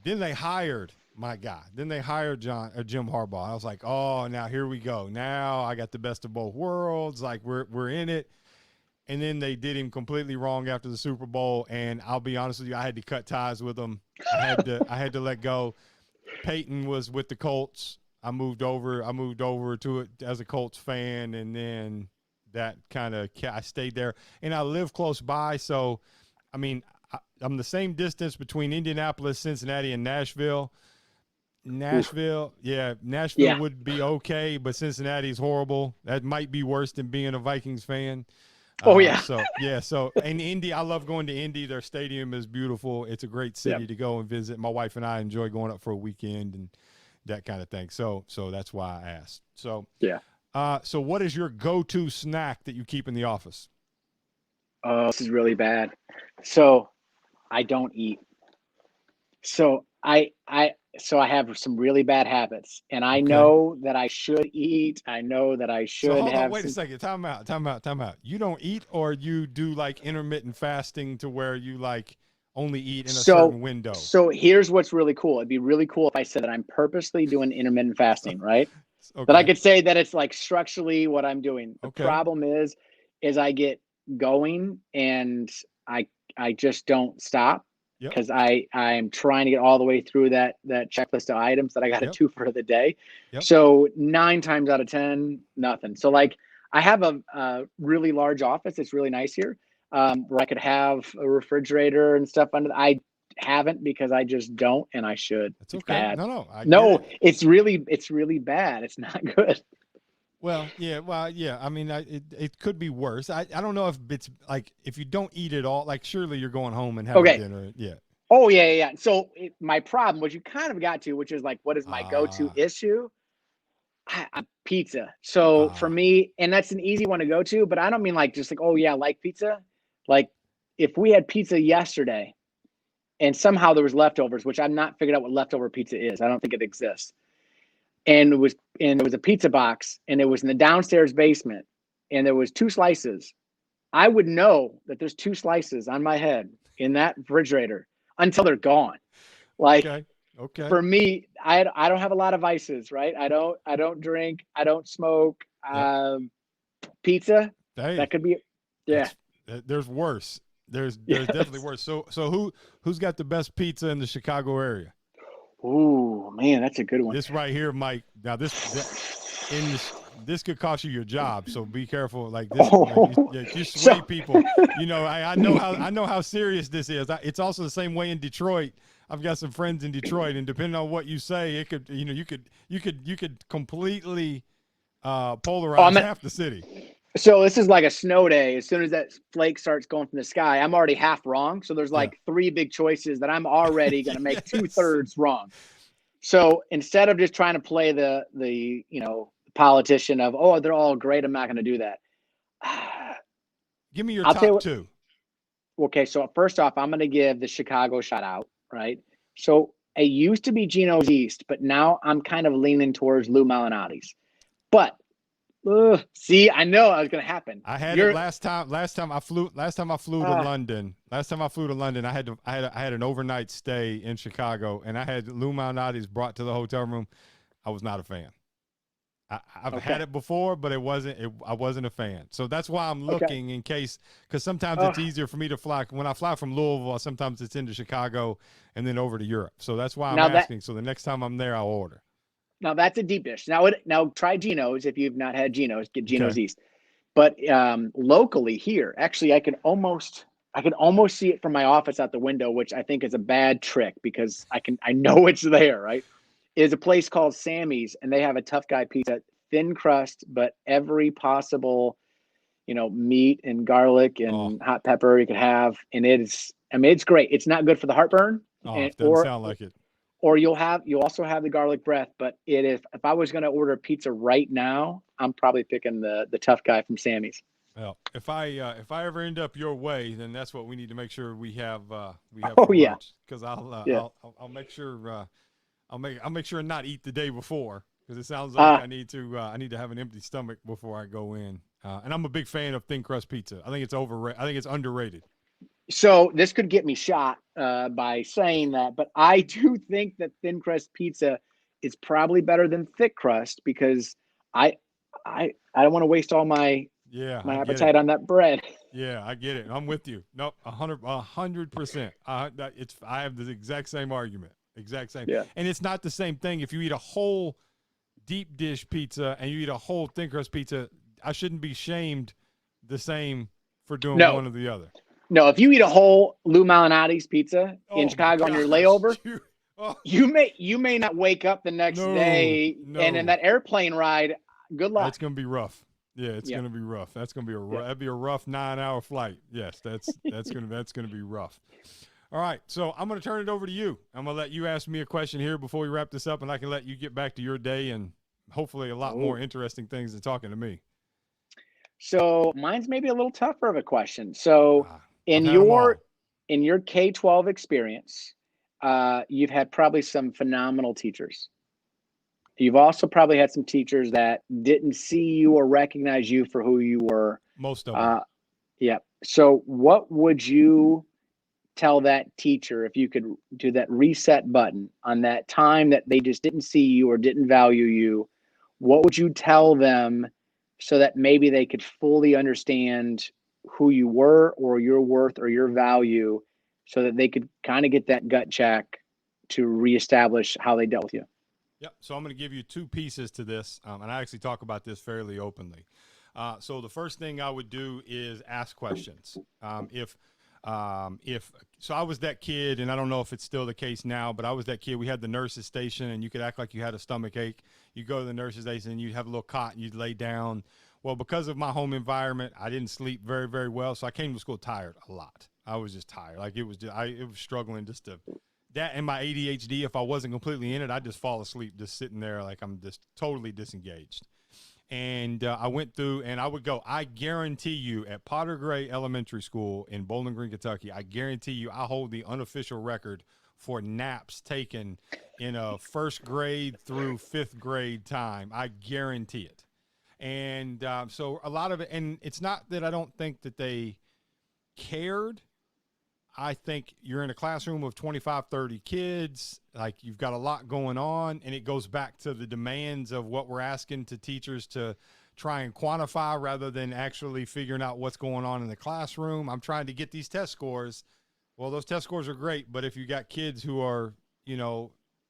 Then they hired my guy. Then they hired Jim Harbaugh. I was like, oh, now here we go. Now I got the best of both worlds. Like, we're in it. And then they did him completely wrong after the Super Bowl, and I'll be honest with you, I had to cut ties with him. I had to let go. Peyton was with the Colts. I moved over to it as a Colts fan, and then that I stayed there, and I live close by. So, I mean, I'm the same distance between Indianapolis, Cincinnati, and Nashville. Nashville would be okay, but Cincinnati is horrible. That might be worse than being a Vikings fan. Oh yeah. So and Indy, I love going to Indy. Their stadium is beautiful. It's a great city to go and visit. My wife and I enjoy going up for a weekend and that kind of thing. So that's why I asked. So yeah. So what is your go-to snack that you keep in the office? Oh, this is really bad. So I don't eat. So I have some really bad habits, and I know that I should eat. I know that I should hold on, wait a second. Time out. You don't eat, or you do like intermittent fasting to where you like only eat in a certain window? So here's what's really cool. It'd be really cool if I said that I'm purposely doing intermittent fasting, right? Okay. That I could say that it's like structurally what I'm doing. The problem is I get going and I just don't stop. Because I'm trying to get all the way through that checklist of items that I got to do for the day. So 9 times out of 10, nothing. So like I have a really large office. It's really nice here where I could have a refrigerator and stuff under. I haven't because I just don't, and I should. It's okay. Bad. It's really bad. It's not good. Well, yeah. I mean, it could be worse. I don't know if it's like if you don't eat it all, like surely you're going home and having dinner. Yeah. Oh yeah. So my problem, which you kind of got to, which is like, what is my go-to issue? Pizza. So for me, and that's an easy one to go to, but I don't mean like just like, oh yeah, I like pizza. Like if we had pizza yesterday, and somehow there was leftovers, which I'm not figured out what leftover pizza is. I don't think it exists. And it was a pizza box, and it was in the downstairs basement, and there was 2 slices. I would know that there's 2 slices on my head in that refrigerator until they're gone. Like Okay. For me, I don't have a lot of vices, right? I don't drink, I don't smoke. Yep. Pizza, Hey, that could be, yeah, that's there's worse. There's definitely yes. worse. So who's got the best pizza in the Chicago area? Ooh, man, that's a good one. This right here, Mike. Now in this this could cost you your job, so be careful. Like this, like Oh, you sway so people. You know, I know how serious this is. It's also the same way in Detroit. I've got some friends in Detroit, and depending on what you say, it could you could completely oh, polarize half the city. so this is like a snow day. As soon as that flake starts going from the sky, I'm already half wrong. So there's Yeah. like three big choices that I'm already going to make two Yes. thirds wrong. So instead of just trying to play the politician of, oh, they're all great, I'm not going to do that. Give me your I'll tell you top what. two. Okay, so first off, I'm going to give the Chicago shout out, right? So it used to be Geno's East, but now I'm kind of leaning towards Lou Malinotti's. But see, I know that was going to happen. I had it You're last time. Last time I flew to London. Last time I flew to London, I had an overnight stay in Chicago, and I had Lou Malnati's brought to the hotel room. I was not a fan. I've had okay. it before, but I wasn't a fan. So that's why I'm Okay. looking in case, because sometimes Uh, it's easier for me to fly. When I fly from Louisville, sometimes it's into Chicago and then over to Europe. So that's why I'm now that asking. So the next time I'm there, I'll order. now that's a deep dish. Now try Geno's if you've not had Geno's. Get Okay. Geno's East. But locally here, actually, I can almost see it from my office out the window, which I think is a bad trick because I know it's there. Right, is a place called Sammy's, and they have a tough guy pizza, thin crust, but every possible meat and garlic Oh, and hot pepper you could have, and it's great. It's not good for the heartburn, oh, and it doesn't sound like it. or you'll also have the garlic breath. But if I was going to order a pizza right now, I'm probably picking the tough guy from Sammy's. Well, if I ever end up your way, then that's what we need to make sure we have Oh for yeah, lunch. Because yeah. I'll make sure I'll make sure not eat the day before, because it sounds like Uh, I need to have an empty stomach before I go in. And I'm a big fan of thin crust pizza. I think it's overrated. I think it's underrated. so this could get me shot by saying that, but I do think that thin crust pizza is probably better than thick crust because I I don't want to waste all my Yeah, my I get it. appetite on that bread. Yeah, I get it. I'm with you. Nope, 100%. I have the exact same argument. Exact same. Yeah. And it's not the same thing. If you eat a whole deep dish pizza and you eat a whole thin crust pizza, I shouldn't be shamed the same for doing No, one or the other. no. If you eat a whole Lou Malinotti's pizza in Oh my Chicago on your gosh. layover, Oh, you may not wake up the next no, day, and in no. that airplane ride, good luck. That's gonna be rough. Yeah, it's Yeah, gonna be rough. That's gonna be yeah. that'd be a rough 9 hour flight. Yes, that's gonna be rough. All right, so I'm gonna turn it over to you. I'm gonna let you ask me a question here before we wrap this up, and I can let you get back to your day and hopefully a lot more Oh, interesting things than talking to me. so mine's maybe a little tougher of a question. So I've in had them your all. in your K-12 experience, you've had probably some phenomenal teachers. You've also probably had some teachers that didn't see you or recognize you for who you were. Most of them. Uh, yeah. So, what would you tell that teacher if you could do that reset button on that time that they just didn't see you or didn't value you? What would you tell them so that maybe they could fully understand who you were or your worth or your value so that they could kind of get that gut check to reestablish how they dealt with you? Yep. So I'm going to give you two pieces to this, and I actually talk about this fairly openly. So the first thing I would do is ask questions. If so, I was that kid, and I don't know if it's still the case now, but I was that kid. We had the nurses station, and you could act like you had a stomach ache. You go to the nurses station, and you'd have a little cot, and you'd lay down. Well, because of my home environment, I didn't sleep very, very well, so I came to school tired a lot. I was just tired. Like it was struggling just to that and my ADHD. If I wasn't completely in it, I'd just fall asleep, just sitting there like I'm just totally disengaged. And I went through, and I would go. I guarantee you, at Potter Gray Elementary School in Bowling Green, Kentucky, I guarantee you, I hold the unofficial record for naps taken in a first grade through fifth grade time. I guarantee it. And so a lot of it, and it's not that I don't think that they cared. I think you're in a classroom of 25, 30 kids, like you've got a lot going on, and it goes back to the demands of what we're asking to teachers to try and quantify rather than actually figuring out what's going on in the classroom. I'm trying to get these test scores. Well, those test scores are great, but if you got kids who are,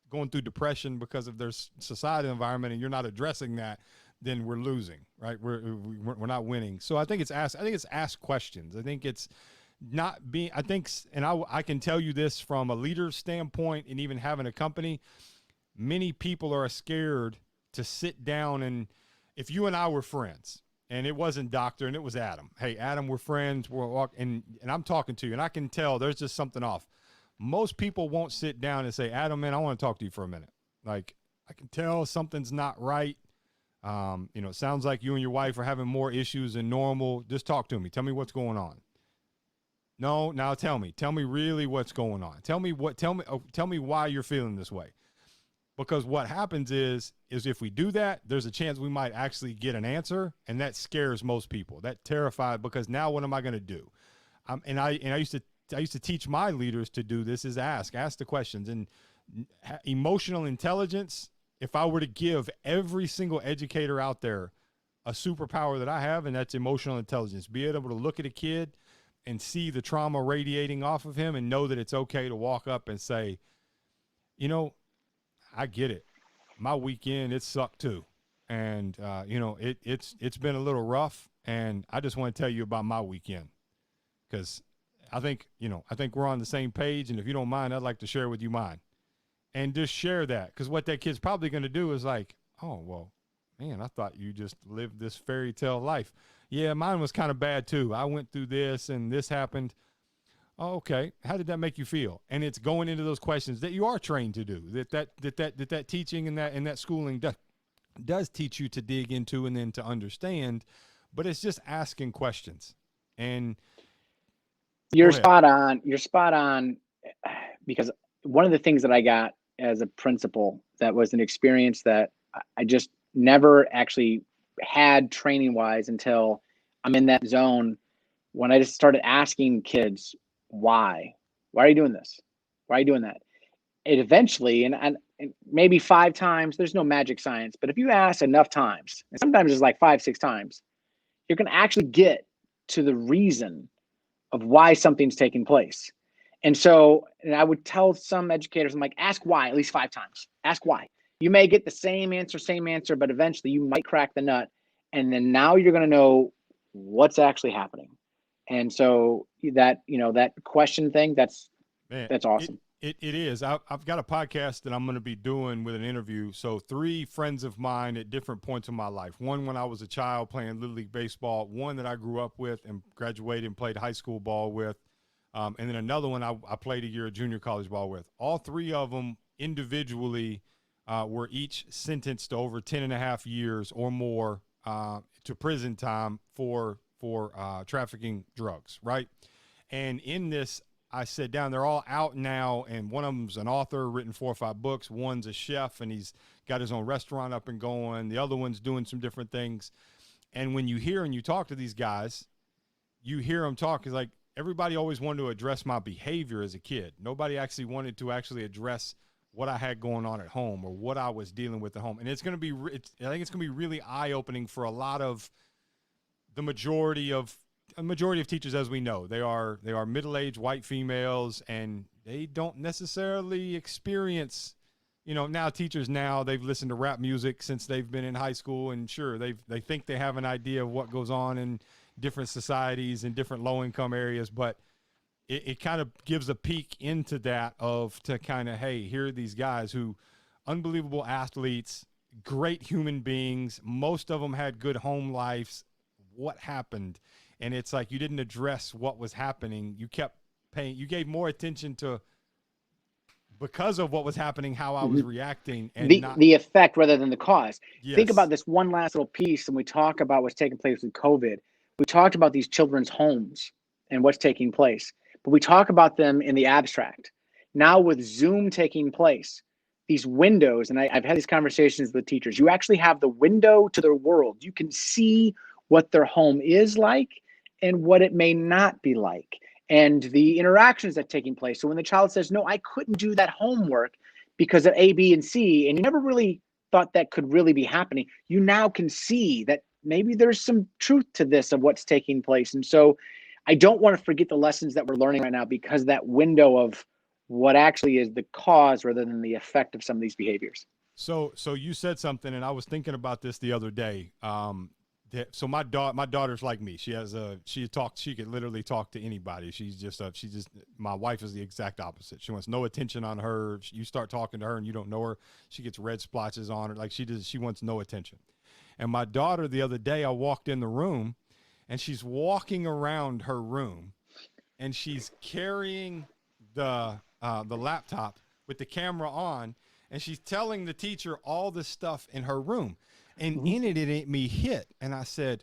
going through depression because of their society environment and you're not addressing that, then we're losing, right? We're not winning. So I think it's ask questions. I think it's not being, and I can tell you this from a leader's standpoint, and even having a company, many people are scared to sit down. And if you and I were friends, and it wasn't Doctor and it was Adam, hey, Adam, we're friends, we're walking, and I'm talking to you, and I can tell there's just something off. Most people won't sit down and say, Adam, man, I want to talk to you for a minute. Like, I can tell something's not right. It sounds like you and your wife are having more issues than normal. Just talk to me. Tell me what's going on. No, now tell me really what's going on. Tell me why you're feeling this way. Because what happens is if we do that, there's a chance we might actually get an answer, and that scares most people. That terrified, because now what am I going to do? And I used to teach my leaders to do this, is ask the questions. And emotional intelligence, if I were to give every single educator out there a superpower that I have, and that's emotional intelligence, be able to look at a kid and see the trauma radiating off of him and know that it's okay to walk up and say, I get it. My weekend, it sucked too. And, it's been a little rough, and I just want to tell you about my weekend, because I think we're on the same page. And if you don't mind, I'd like to share with you mine, and just share that. Because what that kid's probably going to do is like, oh, well, man, I thought you just lived this fairy tale life. Yeah, mine was kind of bad too. I went through this and this happened. Oh, okay. How did that make you feel? And it's going into those questions that you are trained to do, that teaching and that schooling does teach you to dig into and then to understand, but it's just asking questions. And you're spot on. You're spot on, because one of the things that I got as a principal that was an experience that I just never actually had training wise until I'm in that zone, when I just started asking kids, why are you doing this? Why are you doing that? It eventually, and maybe 5 times, there's no magic science, but if you ask enough times, and sometimes it's like 5, 6 times, you're going to actually get to the reason of why something's taking place. And so, and I would tell some educators, I'm like, ask why at least 5 times. Ask why. You may get the same answer, but eventually you might crack the nut. And then now you're going to know what's actually happening. And so that, that question thing, that's awesome. It is. I've got a podcast that I'm going to be doing with an interview. So 3 friends of mine at different points in my life. One when I was a child playing Little League Baseball. One that I grew up with and graduated and played high school ball with. And then another one I played a year of junior college ball with. All 3 of them individually were each sentenced to over 10 and a half years or more to prison time for trafficking drugs, right? And in this, I sat down, they're all out now, and one of them's an author, written 4 or 5 books. One's a chef, and he's got his own restaurant up and going. The other one's doing some different things. And when you hear and you talk to these guys, you hear them talk, it's like everybody always wanted to address my behavior as a kid. Nobody actually wanted to actually address what I had going on at home or what I was dealing with at home. And it's going to be, I think it's going to be really eye-opening for a lot of the majority of teachers, as we know. They are middle-aged white females, and they don't necessarily experience, now teachers they've listened to rap music since they've been in high school, and sure, they think they have an idea of what goes on in different societies and different low-income areas, but it kind of gives a peek into that hey, here are these guys who, unbelievable athletes, great human beings, most of them had good home lives. What happened? And it's like you didn't address what was happening. You kept paying. You gave more attention to, because of what was happening, how I was reacting, and the effect rather than the cause. Yes. Think about this one last little piece, and we talk about what's taking place with COVID. We talked about these children's homes and what's taking place, but we talk about them in the abstract. Now with Zoom taking place, these windows, and I've had these conversations with teachers, you actually have the window to their world. You can see what their home is like and what it may not be like. and the interactions that are taking place. So when the child says, no, I couldn't do that homework because of A, B, and C, and you never really thought that could really be happening, you now can see that maybe there's some truth to this of what's taking place. And so I don't want to forget the lessons that we're learning right now, because that window of what actually is the cause rather than the effect of some of these behaviors. So you said something, and I was thinking about this the other day. So my daughter's like me. She could literally talk to anybody. My wife is the exact opposite. She wants no attention on her. You start talking to her and you don't know her, she gets red splotches on her. Like she wants no attention. And my daughter, the other day, I walked in the room and she's walking around her room and she's carrying the laptop with the camera on, and she's telling the teacher all the stuff in her room. And in it me hit, and I said,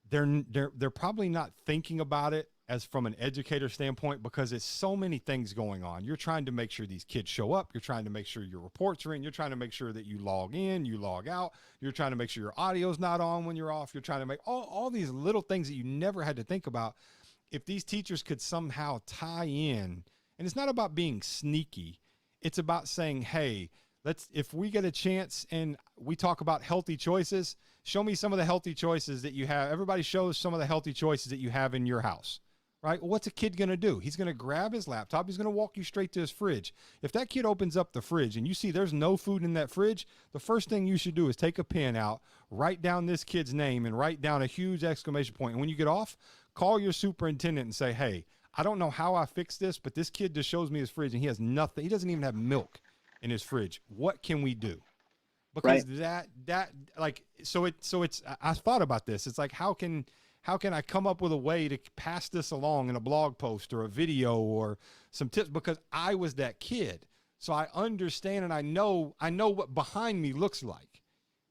they're probably not thinking about it as from an educator standpoint, because it's so many things going on. You're trying to make sure these kids show up. You're trying to make sure your reports are in. You're trying to make sure that you log in, you log out. You're trying to make sure your audio's not on when you're off. You're trying to make all these little things that you never had to think about. If these teachers could somehow tie in, and it's not about being sneaky, it's about saying, hey, if we get a chance and we talk about healthy choices, show me some of the healthy choices that you have. Everybody shows some of the healthy choices that you have in your house, right? Well, what's a kid going to do? He's going to grab his laptop. He's going to walk you straight to his fridge. If that kid opens up the fridge and you see there's no food in that fridge, the first thing you should do is take a pen out, write down this kid's name, and write down a huge exclamation point. And when you get off, call your superintendent and say, hey, I don't know how I fixed this, but this kid just shows me his fridge and he has nothing. He doesn't even have milk in his fridge. What can we do? Because I thought about this. It's like, how can I come up with a way to pass this along in a blog post or a video or some tips? Because I was that kid. So I understand, and I know what behind me looks like,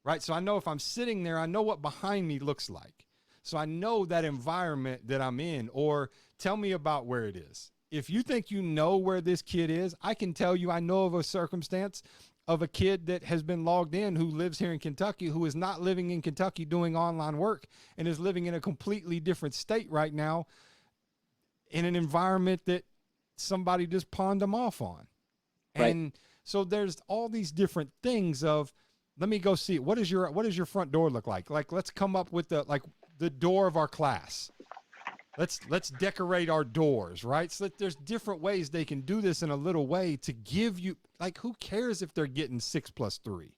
right? So I know if I'm sitting there, I know what behind me looks like. So I know that environment that I'm in. Or tell me about where it is. If you think you know where this kid is, I can tell you I know of a circumstance of a kid that has been logged in who lives here in Kentucky, who is not living in Kentucky doing online work and is living in a completely different state right now in an environment that somebody just pawned them off on. Right. And so there's all these different things of, let me go see it. What does your front door look like? Like, let's come up with the door of our class. Let's decorate our doors, right? So that there's different ways they can do this in a little way to give you, like, who cares if they're getting 6 + 3?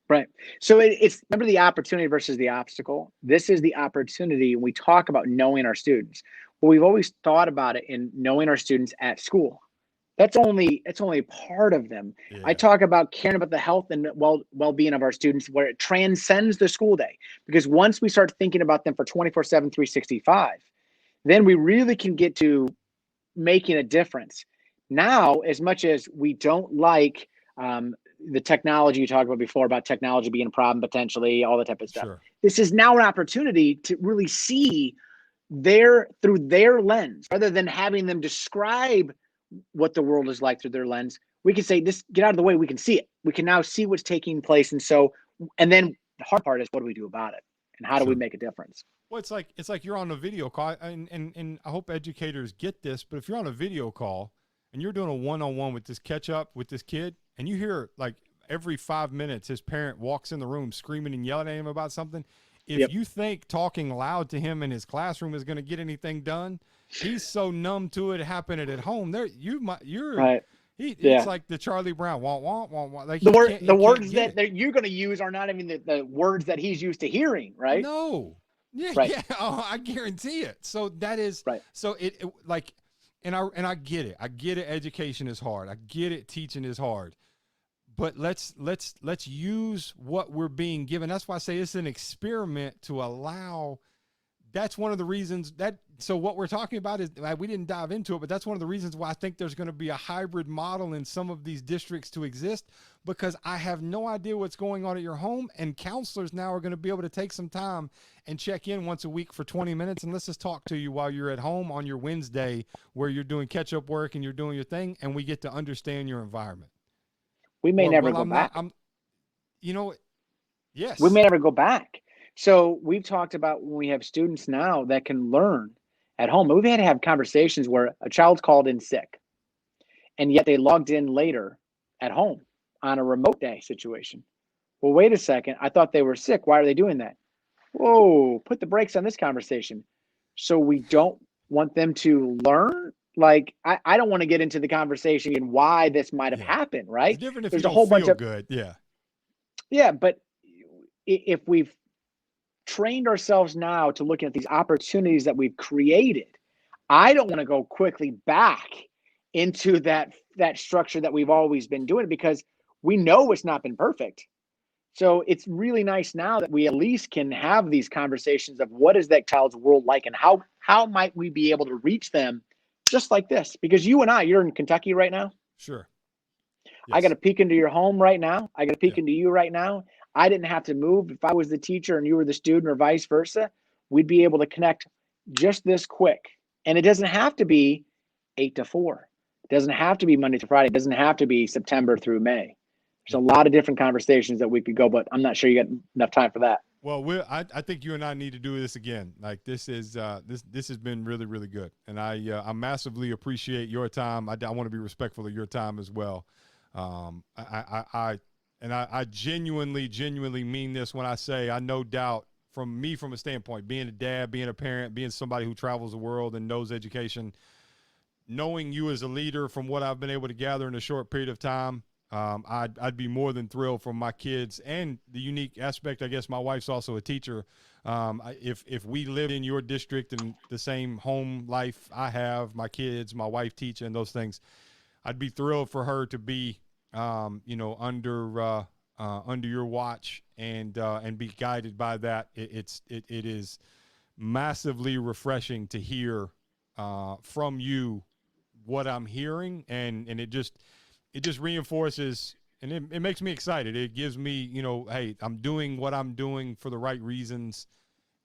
Right. So it's, remember, the opportunity versus the obstacle. This is the opportunity when we talk about knowing our students. Well, we've always thought about it in knowing our students at school. That's only part of them. Yeah. I talk about caring about the health and well-being of our students, where it transcends the school day. Because once we start thinking about them for 24/7, 365, then we really can get to making a difference. Now, as much as we don't like the technology you talked about before, about technology being a problem potentially, all that type of stuff. Sure. This is now an opportunity to really see through their lens, rather than having them describe what the world is like through their lens. We can say, this, get out of the way. We can see it. We can now see what's taking place. And then the hard part is, what do we do about it? And how do we make a difference? Well, it's like you're on a video call, and I hope educators get this, but if you're on a video call and you're doing a one-on-one with this kid, and you hear, like, every 5 minutes his parent walks in the room screaming and yelling at him about something, if you think talking loud to him in his classroom is going to get anything done, he's so numb to it happening at home. Right. It's like the Charlie Brown, wah, wah, wah, wah. Like, the words that you're going to use are not even the words that he's used to hearing, right? No. Yeah, right. Yeah. Oh, I guarantee it. So that is right. So it like, and I get it. I get it. Education is hard. I get it. Teaching is hard. But let's use what we're being given. That's why I say it's an experiment to allow. That's one of the reasons so what we're talking about is, we didn't dive into it, but that's one of the reasons why I think there's going to be a hybrid model in some of these districts to exist, because I have no idea what's going on at your home, and counselors now are going to be able to take some time and check in once a week for 20 minutes. And let's just talk to you while you're at home on your Wednesday, where you're doing catch-up work and you're doing your thing, and we get to understand your environment. We may never go back. Yes. We may never go back. So we've talked about when we have students now that can learn at home. We've had to have conversations where a child's called in sick, and yet they logged in later at home on a remote day situation. Well, wait a second. I thought they were sick. Why are they doing that? Whoa, put the brakes on this conversation. So we don't want them to learn. Like, I don't want to get into the conversation and why this might have Yeah. happened, It's right? different if you There's a don't whole bunch feel of, good. Yeah. yeah, but if we've trained ourselves now to looking at these opportunities that we've created, I don't want to go quickly back into that structure that we've always been doing, because we know it's not been perfect. So it's really nice now that we at least can have these conversations of what is that child's world like, and how might we be able to reach them just like this? Because you and you're in Kentucky right now. Sure. I got Yes. to peek into your home right now. I got to peek Yeah. into you right now. I didn't have to move. If I was the teacher and you were the student, or vice versa, we'd be able to connect just this quick. And it doesn't have to be 8 to 4. It doesn't have to be Monday to Friday. It doesn't have to be September through May. There's a lot of different conversations that we could go, but I'm not sure you got enough time for that. Well, I think you and I need to do this again. Like, this is this has been really, really good, and I massively appreciate your time. I want to be respectful of your time as well. I genuinely mean this when I say, I no doubt, from a standpoint, being a dad, being a parent, being somebody who travels the world and knows education, knowing you as a leader, from what I've been able to gather in a short period of time, I'd be more than thrilled for my kids, and the unique aspect, I guess my wife's also a teacher. If we lived in your district and the same home life I have, my kids, my wife teaching, those things, I'd be thrilled for her to be, under your watch, and be guided by that. It is massively refreshing to hear from you what I'm hearing, and it just reinforces, and it makes me excited. It gives me, hey, I'm doing what I'm doing for the right reasons,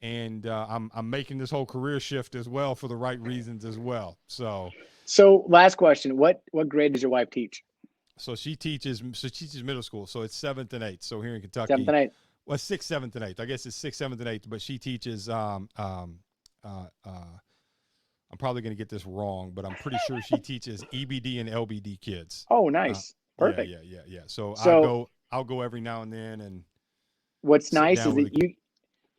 and I'm making this whole career shift as well for the right reasons as well. So last question: what grade does your wife teach? she teaches middle school, so it's 7th and 8th. So here in Seventh Kentucky, and eighth. well, 6th, 7th, and 8th. I guess it's 6th, 7th, and 8th, but she teaches I'm probably going to get this wrong, but I'm pretty sure she teaches EBD and LBD kids. Oh, nice, Yeah, perfect. yeah. So So I'll go every now and then and what's sit nice is down with that a kid.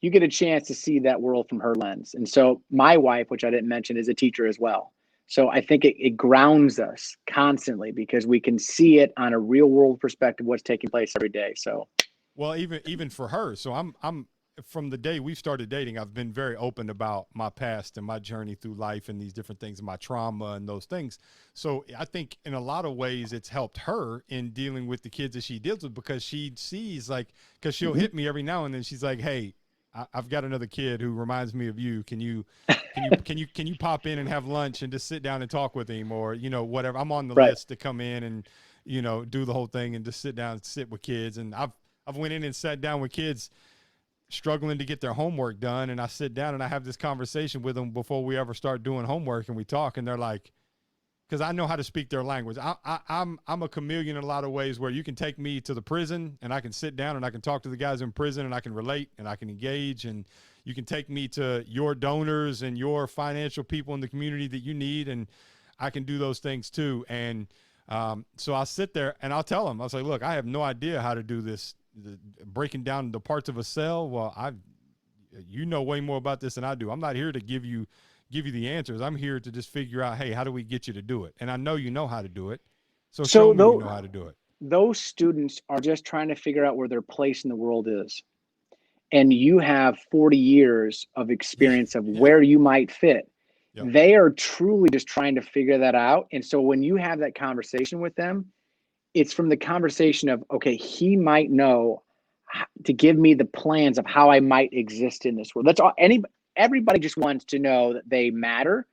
you get a chance to see that world from her lens. And so my wife, which I didn't mention, is a teacher as well. So I think it grounds us constantly, because we can see it on a real world perspective, what's taking place every day. So, Well, even for her. So I'm from the day we've started dating, I've been very open about my past and my journey through life and these different things and my trauma and those things. So I think in a lot of ways it's helped her in dealing with the kids that she deals with, because she sees, like, because she'll hit me every now and then. She's like, hey, I've got another kid who reminds me of you. Can you pop in and have lunch and just sit down and talk with him, or, whatever. I'm on the right. list to come in and, do the whole thing and just sit down and sit with kids. And I've went in and sat down with kids struggling to get their homework done, and I sit down and I have this conversation with them before we ever start doing homework, and we talk, and they're like, because I know how to speak their language. I'm a chameleon in a lot of ways, where you can take me to the prison and I can sit down and I can talk to the guys in prison and I can relate and I can engage, and you can take me to your donors and your financial people in the community that you need, and I can do those things too. And so I'll sit there and I'll tell them, I'll say, look, I have no idea how to do this, breaking down the parts of a cell. Well, you know way more about this than I do. I'm not here to give you the answers. I'm here to just figure out, hey, how do we get you to do it? And I know you know how to do it. So show me you know how to do it. Those students are just trying to figure out where their place in the world is. And you have 40 years of experience of Yeah. where you might fit. Yep. They are truly just trying to figure that out. And so when you have that conversation with them, it's from the conversation of, okay, he might know to give me the plans of how I might exist in this world. That's all. Everybody just wants to know that they matter,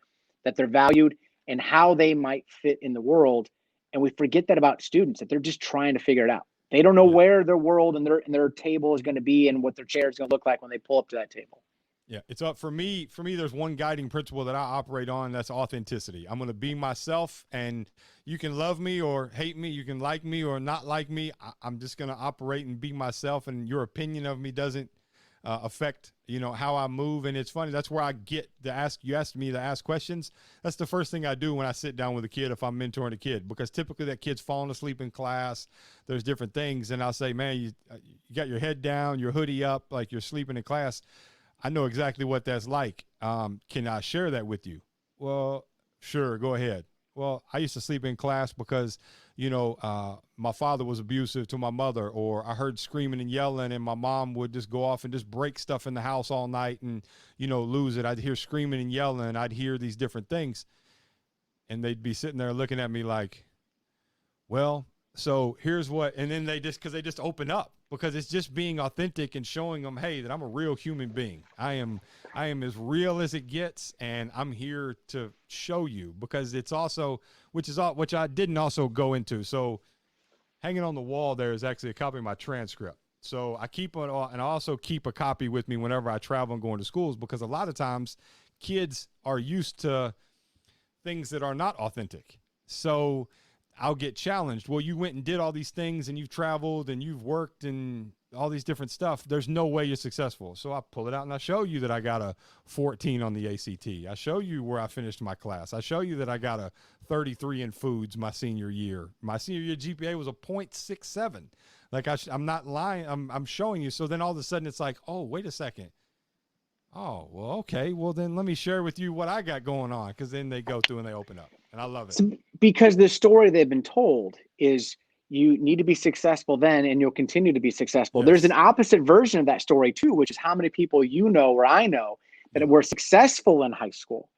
that they're valued, and how they might fit in the world. And we forget that about students, that they're just trying to figure it out. They don't know where their world and their table is going to be and what their chair is going to look like when they pull up to that table. Yeah, it's up for me. For me, there's one guiding principle that I operate on. That's authenticity. I'm going to be myself, and you can love me or hate me. You can like me or not like me. I'm just going to operate and be myself, and your opinion of me doesn't affect, how I move. And it's funny. That's where I get to ask. You asked me to ask questions. That's the first thing I do when I sit down with a kid, if I'm mentoring a kid, because typically that kid's falling asleep in class. There's different things. And I'll say, man, you got your head down, your hoodie up, like you're sleeping in class. I know exactly what that's like. Can I share that with you? Well, sure. Go ahead. Well, I used to sleep in class because, my father was abusive to my mother, or I heard screaming and yelling, and my mom would just go off and just break stuff in the house all night and, lose it. I'd hear screaming and yelling. I'd hear these different things. And they'd be sitting there looking at me like, well, so here's what, and then they just open up, because it's just being authentic and showing them, hey, that I'm a real human being. I am as real as it gets, and I'm here to show you, because it's also, which I didn't also go into. So hanging on the wall there is actually a copy of my transcript. So I keep it, and I also keep a copy with me whenever I travel and go into schools, because a lot of times kids are used to things that are not authentic. So I'll get challenged. Well, you went and did all these things, and you've traveled and you've worked and all these different stuff. There's no way you're successful. So I pull it out and I show you that I got a 14 on the ACT. I show you where I finished my class. I show you that I got a 33 in foods my senior year. My senior year GPA was a 0.67. Like I'm not lying. I'm showing you. So then all of a sudden it's like, oh, wait a second. Oh, well, okay. Well, then let me share with you what I got going on. Because then they go through and they open up. And I love it. So, because the story they've been told is you need to be successful then, and you'll continue to be successful. Yes. There's an opposite version of that story too, which is how many people or I know that were successful in high school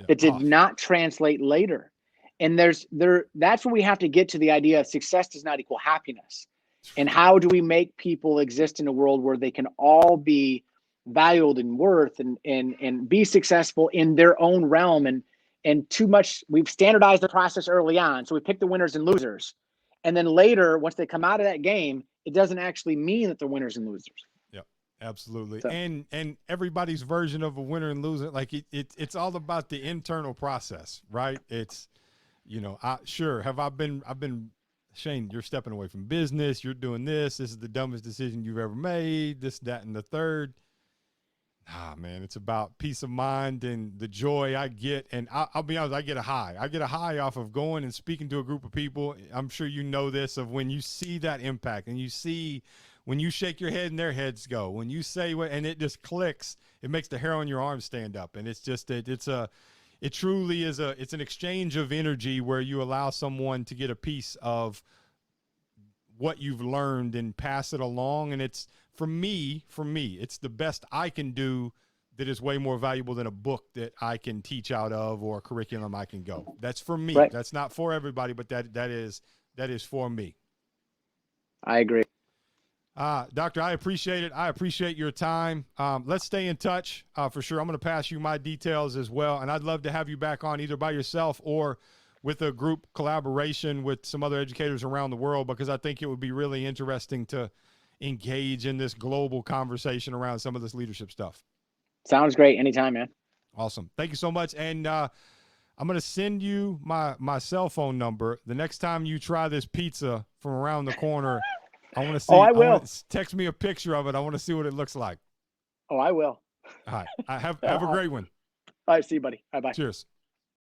that did not translate later. And that's where we have to get to the idea of success does not equal happiness. And how do we make people exist in a world where they can all be valued and worth and be successful in their own realm? And too much, we've standardized the process early on. So we pick the winners and losers. And then later, once they come out of that game, it doesn't actually mean that they're winners and losers. Yep, absolutely. So. And everybody's version of a winner and loser, like it's all about the internal process, right? It's, I've been, Shane, you're stepping away from business. You're doing this. This is the dumbest decision you've ever made. This, that, and the third. Man, it's about peace of mind and the joy I get. And I'll be honest, I get a high. I get a high off of going and speaking to a group of people. I'm sure you know this, of when you see that impact and you see when you shake your head and their heads go, when you say what, and it just clicks, it makes the hair on your arm stand up. And it's just, it truly is it's an exchange of energy where you allow someone to get a piece of what you've learned and pass it along. And it's, for me, it's the best I can do that is way more valuable than a book that I can teach out of or a curriculum I can go. That's for me. Right. That's not for everybody, but that is for me. I agree. Doctor, I appreciate it. I appreciate your time. Let's stay in touch for sure. I'm going to pass you my details as well. And I'd love to have you back on either by yourself or with a group collaboration with some other educators around the world, because I think it would be really interesting to engage in this global conversation around some of this leadership stuff. Sounds great. Anytime, man. Awesome. Thank you so much. And I'm going to send you my cell phone number. The next time you try this pizza from around the corner, I want to see. I will. Text me a picture of it. I want to see what it looks like. Oh, I will. All right. Have a great one. All right. See you, buddy. Bye-bye. Cheers.